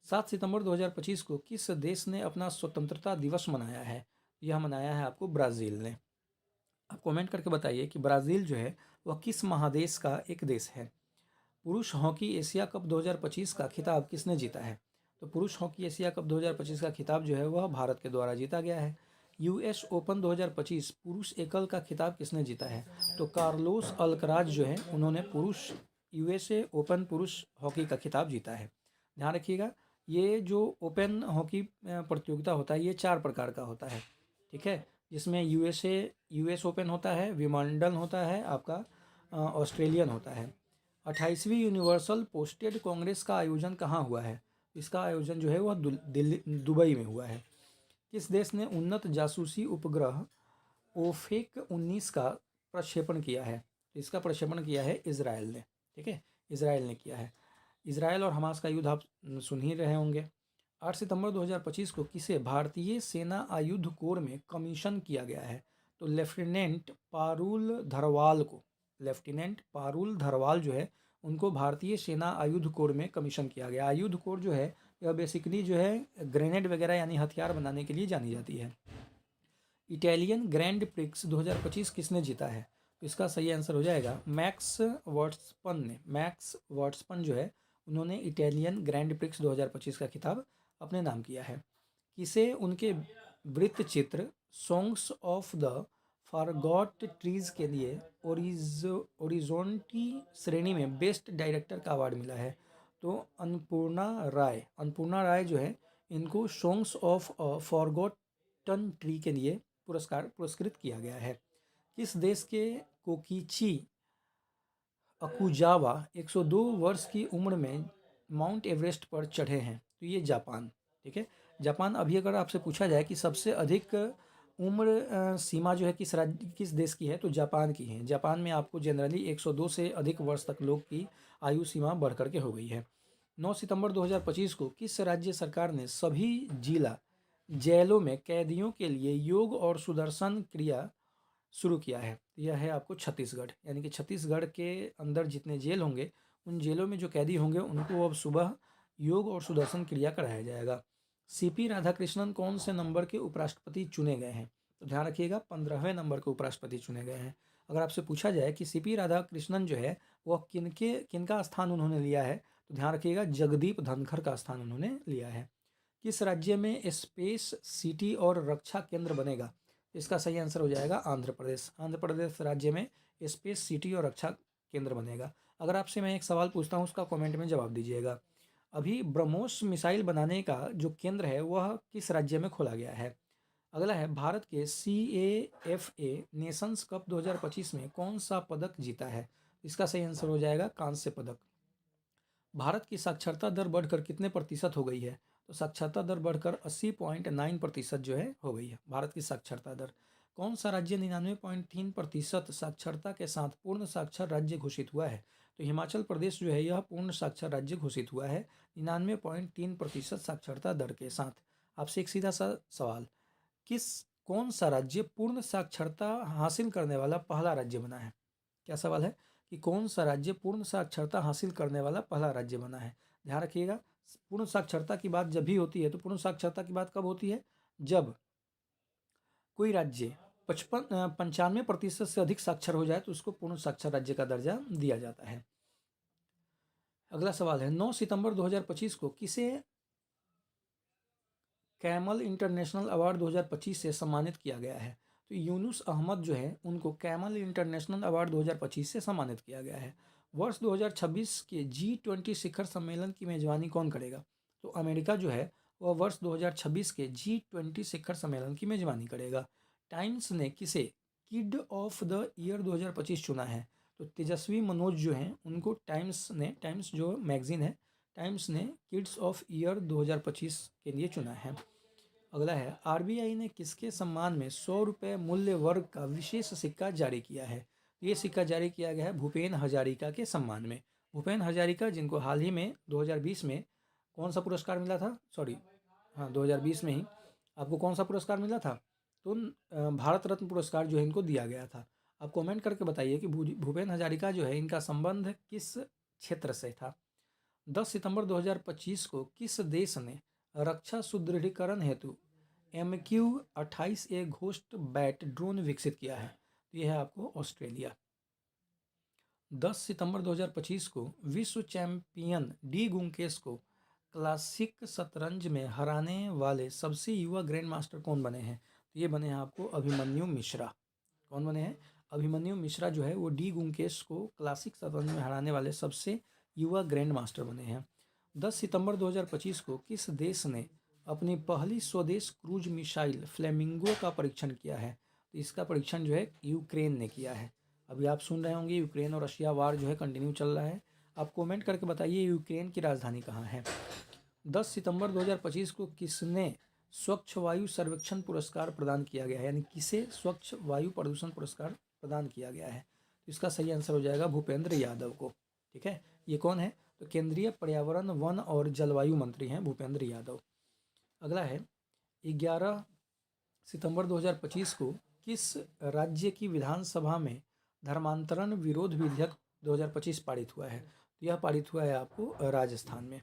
7 सितंबर 2025 को किस देश ने अपना स्वतंत्रता दिवस मनाया है? यह मनाया है आपको ब्राज़ील ने। आप कमेंट करके बताइए कि ब्राज़ील जो है वह किस महादेश का एक देश है? पुरुष हॉकी एशिया कप 2025 का खिताब किसने जीता है? तो पुरुष हॉकी एशिया कप 2025 का खिताब जो है वह भारत के द्वारा जीता गया है। US ओपन 2025 पुरुष एकल का खिताब किसने जीता है? तो कार्लोस अल्कराज जो है उन्होंने पुरुष USA ओपन पुरुष हॉकी का खिताब जीता है। ध्यान रखिएगा, ये जो ओपन हॉकी प्रतियोगिता होता है ये 4 प्रकार का होता है। ठीक है, जिसमें US ओपन होता है, विंबलडन होता है, आपका ऑस्ट्रेलियन होता है। 28वीं यूनिवर्सल पोस्टेड कांग्रेस का आयोजन कहाँ हुआ है? इसका आयोजन जो है वह दुबई में हुआ है। किस देश ने उन्नत जासूसी उपग्रह OFAC-19 का प्रक्षेपण किया है? इसका प्रक्षेपण किया है इजराइल ने। ठीक है, इजराइल ने किया है। इजराइल और हमास का युद्ध आप सुन ही रहे होंगे। 8 सितंबर 2025 को किसे भारतीय सेना आयुध कोर में कमीशन किया गया है? तो लेफ्टिनेंट पारुल धरवाल को, लेफ्टिनेंट पारुल धरवाल जो है उनको भारतीय सेना आयुध कोर में कमीशन किया गया। आयुध कोर जो है यह बेसिकली जो है ग्रेनेड वगैरह यानी हथियार बनाने के लिए जानी जाती है। इटालियन ग्रैंड प्रिक्स 2025 किसने जीता है? तो इसका सही आंसर हो जाएगा मैक्स वर्स्टपन ने। मैक्स वर्स्टपन जो है उन्होंने इटालियन ग्रैंड प्रिक्स 2025 का खिताब अपने नाम किया है। किसे उनके वृत्त चित्र songs of the forgot trees के लिए ओरिजोंटी श्रेणी में बेस्ट डायरेक्टर का अवार्ड मिला है। तो अन्नपूर्णा राय जो है इनको सॉन्ग्स ऑफ फॉरगॉटन ट्री के लिए पुरस्कृत किया गया है। किस देश के कोकिची अकुजावा 102 वर्ष की उम्र में माउंट एवरेस्ट पर चढ़े हैं? तो ये जापान। ठीक है, जापान। अभी अगर आपसे पूछा जाए कि सबसे अधिक उम्र सीमा जो है किस देश की है, तो जापान की है। जापान में आपको जनरली 102 से अधिक वर्ष तक लोग की आयु सीमा बढ़ करके हो गई है। 9 सितंबर 2025 को किस राज्य सरकार ने सभी जिला जेलों में कैदियों के लिए योग और सुदर्शन क्रिया शुरू किया है? यह है आपको छत्तीसगढ़। यानी कि छत्तीसगढ़ के अंदर जितने जेल होंगे उन जेलों में जो कैदी होंगे उनको अब सुबह योग और सुदर्शन क्रिया कराया जाएगा। सीपी राधाकृष्णन कौन से नंबर के उपराष्ट्रपति चुने गए हैं? तो ध्यान रखिएगा 15वें नंबर के उपराष्ट्रपति चुने गए हैं। अगर आपसे पूछा जाए कि सीपी राधाकृष्णन जो है वह किनका स्थान उन्होंने लिया है, तो ध्यान रखिएगा जगदीप धनखड़ का स्थान उन्होंने लिया है। किस राज्य में स्पेस सिटी और रक्षा केंद्र बनेगा? इसका सही आंसर हो जाएगा आंध्र प्रदेश। आंध्र प्रदेश राज्य में स्पेस सिटी और रक्षा केंद्र बनेगा। अगर आपसे मैं एक सवाल पूछता हूँ उसका कमेंट में जवाब दीजिएगा। अभी ब्रह्मोस मिसाइल बनाने का जो केंद्र है वह किस राज्य में खोला गया है? अगला है भारत के CAFA नेशंस कप 2025 में कौन सा पदक जीता है? इसका सही आंसर हो जाएगा कांस्य पदक। भारत की साक्षरता दर बढ़कर कितने प्रतिशत हो गई है? तो साक्षरता दर बढ़कर 80.9% जो है हो गई है भारत की साक्षरता दर। कौन सा राज्य 99.3% साक्षरता के साथ पूर्ण साक्षर राज्य घोषित हुआ है? तो हिमाचल प्रदेश जो है यह पूर्ण साक्षर राज्य घोषित हुआ है 99.3% साक्षरता दर के साथ। आपसे एक सीधा सा सवाल, कौन सा राज्य पूर्ण साक्षरता हासिल करने वाला पहला राज्य बना है? क्या सवाल है कि कौन सा राज्य पूर्ण साक्षरता हासिल करने वाला पहला राज्य बना है? ध्यान रखिएगा पूर्ण साक्षरता की बात जब भी होती है तो पूर्ण साक्षरता की बात कब होती है? जब कोई राज्य 95% से अधिक साक्षर हो जाए तो उसको पूर्ण साक्षर राज्य का दर्जा दिया जाता है। अगला सवाल है 9 सितंबर 2025 को किसे कैमल इंटरनेशनल अवार्ड 2025 से सम्मानित किया गया है? तो यूनुस अहमद जो है उनको कैमल इंटरनेशनल अवार्ड 2025 से सम्मानित किया गया है। वर्ष 2026 के G20 शिखर सम्मेलन की मेजबानी कौन करेगा? तो अमेरिका जो है वह वर्ष 2026 के G20 शिखर सम्मेलन की मेजबानी करेगा। टाइम्स ने किसे किड ऑफ द ईयर 2025 चुना है? तो तेजस्वी मनोज जो हैं उनको टाइम्स जो मैगजीन है टाइम्स ने किड्स ऑफ ईयर 2025 के लिए चुना है। अगला है RBI ने किसके सम्मान में 100 रुपये मूल्य वर्ग का विशेष सिक्का जारी किया है? ये सिक्का जारी किया गया है भूपेन हजारिका के सम्मान में। भूपेन हजारिका जिनको हाल ही में 2020 में कौन सा पुरस्कार मिला था? 2020 में ही आपको कौन सा पुरस्कार मिला था? तो भारत रत्न पुरस्कार जो है इनको दिया गया था। आप कमेंट करके बताइए कि भूपेन हजारिका जो है इनका संबंध किस क्षेत्र से था। 10 सितंबर 2025 को किस देश ने रक्षा सुदृढ़ीकरण हेतु MQ-28A घोस्ट बैट ड्रोन विकसित किया है? तो यह है आपको ऑस्ट्रेलिया। 10 सितंबर 2025 को विश्व चैंपियन डी गुंकेश को क्लासिक शतरंज में हराने वाले सबसे युवा ग्रैंड मास्टर कौन बने हैं? तो ये बने हैं आपको अभिमन्यु मिश्रा। कौन बने हैं? अभिमन्यु मिश्रा जो है वो डी गुंकेश को क्लासिक शतरंज में हराने वाले सबसे युवा ग्रैंड मास्टर बने हैं। 10 सितंबर 2025 को किस देश ने अपनी पहली स्वदेश क्रूज मिसाइल फ्लेमिंगो का परीक्षण किया है? तो इसका परीक्षण जो है यूक्रेन ने किया है। अभी आप सुन रहे होंगे यूक्रेन और रशिया वार जो है कंटिन्यू चल रहा है। आप कमेंट करके बताइए यूक्रेन की राजधानी कहाँ है। 10 सितंबर 2025 को किसने स्वच्छ वायु सर्वेक्षण पुरस्कार प्रदान किया गया है? यानी किसे स्वच्छ वायु प्रदूषण पुरस्कार प्रदान किया गया है? तो इसका सही आंसर हो जाएगा भूपेंद्र यादव को। ठीक है, ये कौन है? तो केंद्रीय पर्यावरण वन और जलवायु मंत्री हैं भूपेंद्र यादव। अगला है 11 सितंबर 2025 को किस राज्य की विधानसभा में धर्मांतरण विरोध विधेयक 2025 पारित हुआ है? तो यह पारित हुआ है आपको राजस्थान में।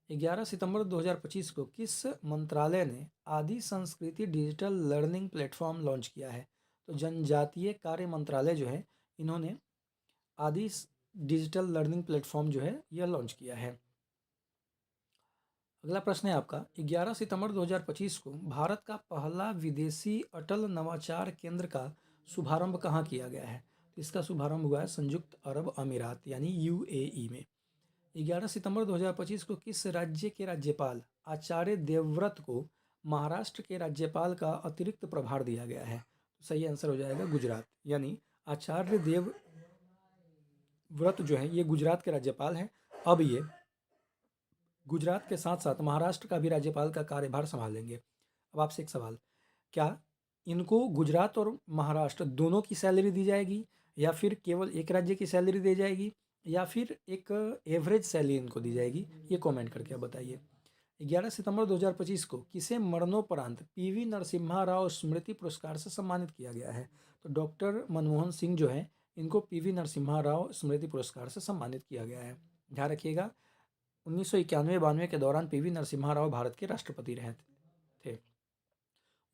11 सितंबर 2025 को किस मंत्रालय ने आदि संस्कृति डिजिटल लर्निंग प्लेटफॉर्म लॉन्च किया है? तो जनजातीय कार्य मंत्रालय जो है इन्होंने आदि डिजिटल लर्निंग प्लेटफॉर्म जो है यह लॉन्च किया है। अगला प्रश्न है आपका 11 सितंबर 2025 को भारत का पहला विदेशी अटल नवाचार केंद्र का शुभारंभ कहाँ किया गया है? तो इसका शुभारंभ हुआ है संयुक्त अरब अमीरात यानी यूएई में। 11 सितंबर 2025 को किस राज्य के राज्यपाल आचार्य देवव्रत को महाराष्ट्र के राज्यपाल का अतिरिक्त प्रभार दिया गया है? तो सही आंसर हो जाएगा गुजरात, यानी आचार्य देवव्रत जो है ये गुजरात के राज्यपाल हैं। अब ये गुजरात के साथ साथ महाराष्ट्र का भी राज्यपाल का कार्यभार संभालेंगे। अब आपसे एक सवाल, क्या इनको गुजरात और महाराष्ट्र दोनों की सैलरी दी जाएगी, या फिर केवल एक राज्य की सैलरी दी जाएगी, या फिर एक एवरेज सैलरी इनको दी जाएगी? ये कमेंट करके आप बताइए। 11 सितंबर 2025 को किसे मरणोपरांत पीवी नरसिम्हा राव स्मृति पुरस्कार से सम्मानित किया गया है? तो डॉक्टर मनमोहन सिंह जो है इनको पीवी नरसिम्हा राव स्मृति पुरस्कार से सम्मानित किया गया है। ध्यान रखिएगा 1991-92 के दौरान पीवी नरसिम्हा राव भारत के राष्ट्रपति रहे थे।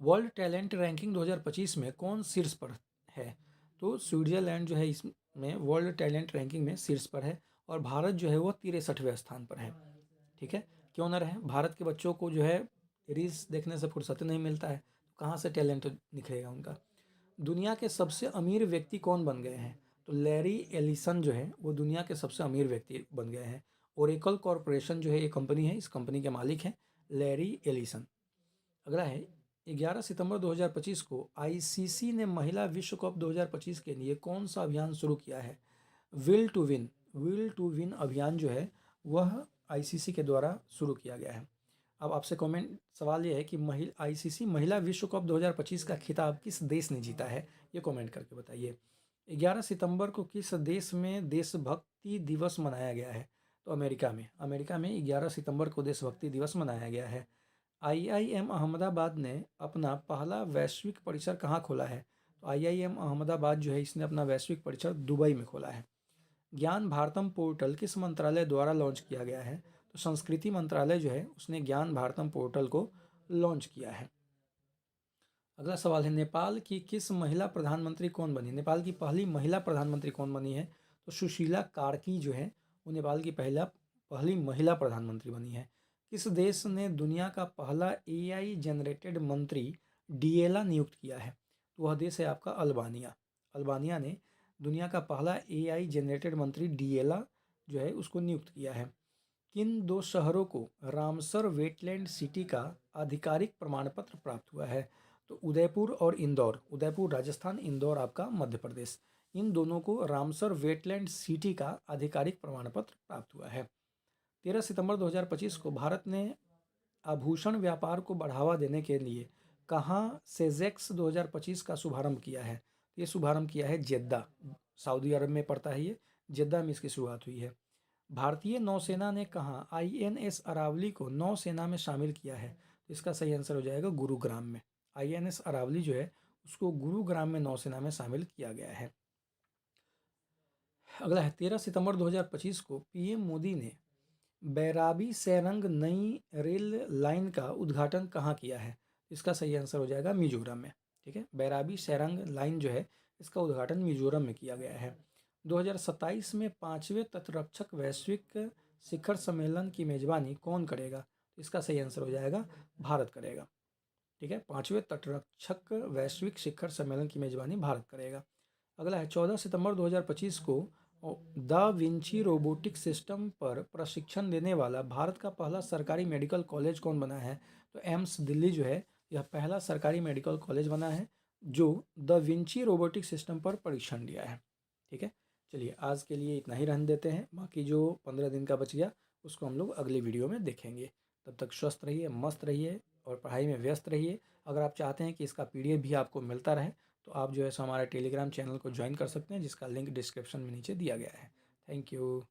वर्ल्ड टैलेंट रैंकिंग 2025 में कौन शीर्ष पर है? तो स्विट्जरलैंड जो है इसमें वर्ल्ड टैलेंट रैंकिंग में शीर्ष पर है, और भारत जो है वो 63वें स्थान पर है। ठीक है, क्यों ना रहे, भारत के बच्चों को जो है रील्स देखने से फुर्सत नहीं मिलता है, तो कहाँ से टैलेंट निखरेगा उनका। दुनिया के सबसे अमीर व्यक्ति कौन बन गए हैं? तो लैरी एलिसन जो है वो दुनिया के सबसे अमीर व्यक्ति बन गए हैं। ओरेकल कॉरपोरेशन जो है ये कंपनी है, इस कंपनी के मालिक हैं लैरी एलिसन। अगला है 11 सितंबर 2025 को आईसीसी ने महिला विश्व कप 2025 के लिए कौन सा अभियान शुरू किया है? विल टू विन अभियान जो है वह आईसीसी के द्वारा शुरू किया गया है। अब आपसे कमेंट सवाल ये है कि आईसीसी महिला विश्व कप 2025 का खिताब किस देश ने जीता है? ये कमेंट करके बताइए। 11 सितंबर को किस देश में देशभक्ति दिवस मनाया गया है? तो अमेरिका में 11 सितंबर को देशभक्ति दिवस मनाया गया है। आईआईएम अहमदाबाद ने अपना पहला वैश्विक परिसर कहाँ खोला है? तो आईआईएम अहमदाबाद जो है इसने अपना वैश्विक परिसर दुबई में खोला है। ज्ञान भारतम पोर्टल किस मंत्रालय द्वारा लॉन्च किया गया है? तो संस्कृति मंत्रालय जो है उसने ज्ञान भारतम पोर्टल को लॉन्च किया है। अगला सवाल है नेपाल की किस महिला प्रधानमंत्री कौन बनी? नेपाल की पहली महिला प्रधानमंत्री कौन बनी है? तो सुशीला कार्की जो है वो नेपाल की पहली महिला प्रधानमंत्री बनी है। किस देश ने दुनिया का पहला एआई जनरेटेड मंत्री डिएला नियुक्त किया है? तो वह देश है आपका अल्बानिया ने दुनिया का पहला एआई जनरेटेड मंत्री डिएला जो है उसको नियुक्त किया है। किन दो शहरों को रामसर वेटलैंड सिटी का आधिकारिक प्रमाण पत्र प्राप्त हुआ है? तो उदयपुर और इंदौर, उदयपुर राजस्थान, इंदौर आपका मध्य प्रदेश, इन दोनों को रामसर वेटलैंड सिटी का आधिकारिक प्रमाण पत्र प्राप्त हुआ है। 13 सितंबर 2025 को भारत ने आभूषण व्यापार को बढ़ावा देने के लिए कहाँ सेजेक्स 2025 का शुभारंभ किया है? ये शुभारंभ किया है जेद्दा, सऊदी अरब में पड़ता है ये, जेद्दा में इसकी शुरुआत हुई है। भारतीय नौसेना ने कहाँ आईएनएस अरावली को नौसेना में शामिल किया है? तो इसका सही आंसर हो जाएगा गुरुग्राम में। आईएनएस अरावली जो है उसको गुरुग्राम में नौसेना में शामिल किया गया है। अगला है 13 सितंबर 2025 को पीएम मोदी ने बैराबी सैरंग नई रेल लाइन का उद्घाटन कहाँ किया है? इसका सही आंसर हो जाएगा मिजोरम में। ठीक है, बैराबी सैरंग लाइन जो है इसका उद्घाटन मिजोरम में किया गया है। 2027 में 5वें तटरक्षक वैश्विक शिखर सम्मेलन की मेजबानी कौन करेगा? इसका सही आंसर हो जाएगा भारत करेगा। ठीक है, 5वें तटरक्षक वैश्विक शिखर सम्मेलन की मेजबानी भारत करेगा। अगला है 14 सितंबर 2025 को दा विंची रोबोटिक सिस्टम पर प्रशिक्षण देने वाला भारत का पहला सरकारी मेडिकल कॉलेज कौन बना है? तो एम्स दिल्ली जो है यह पहला सरकारी मेडिकल कॉलेज बना है जो द विंची रोबोटिक सिस्टम पर परीक्षण दिया है। ठीक है, चलिए आज के लिए इतना ही रहने देते हैं, बाकी जो 15 दिन का बच गया उसको हम लोग अगले वीडियो में देखेंगे। तब तक स्वस्थ रहिए, मस्त रहिए और पढ़ाई में व्यस्त रहिए। अगर आप चाहते हैं कि इसका PDF भी आपको मिलता रहे तो आप जो है सो हमारे टेलीग्राम चैनल को ज्वाइन कर सकते हैं, जिसका लिंक डिस्क्रिप्शन में नीचे दिया गया है। Thank you.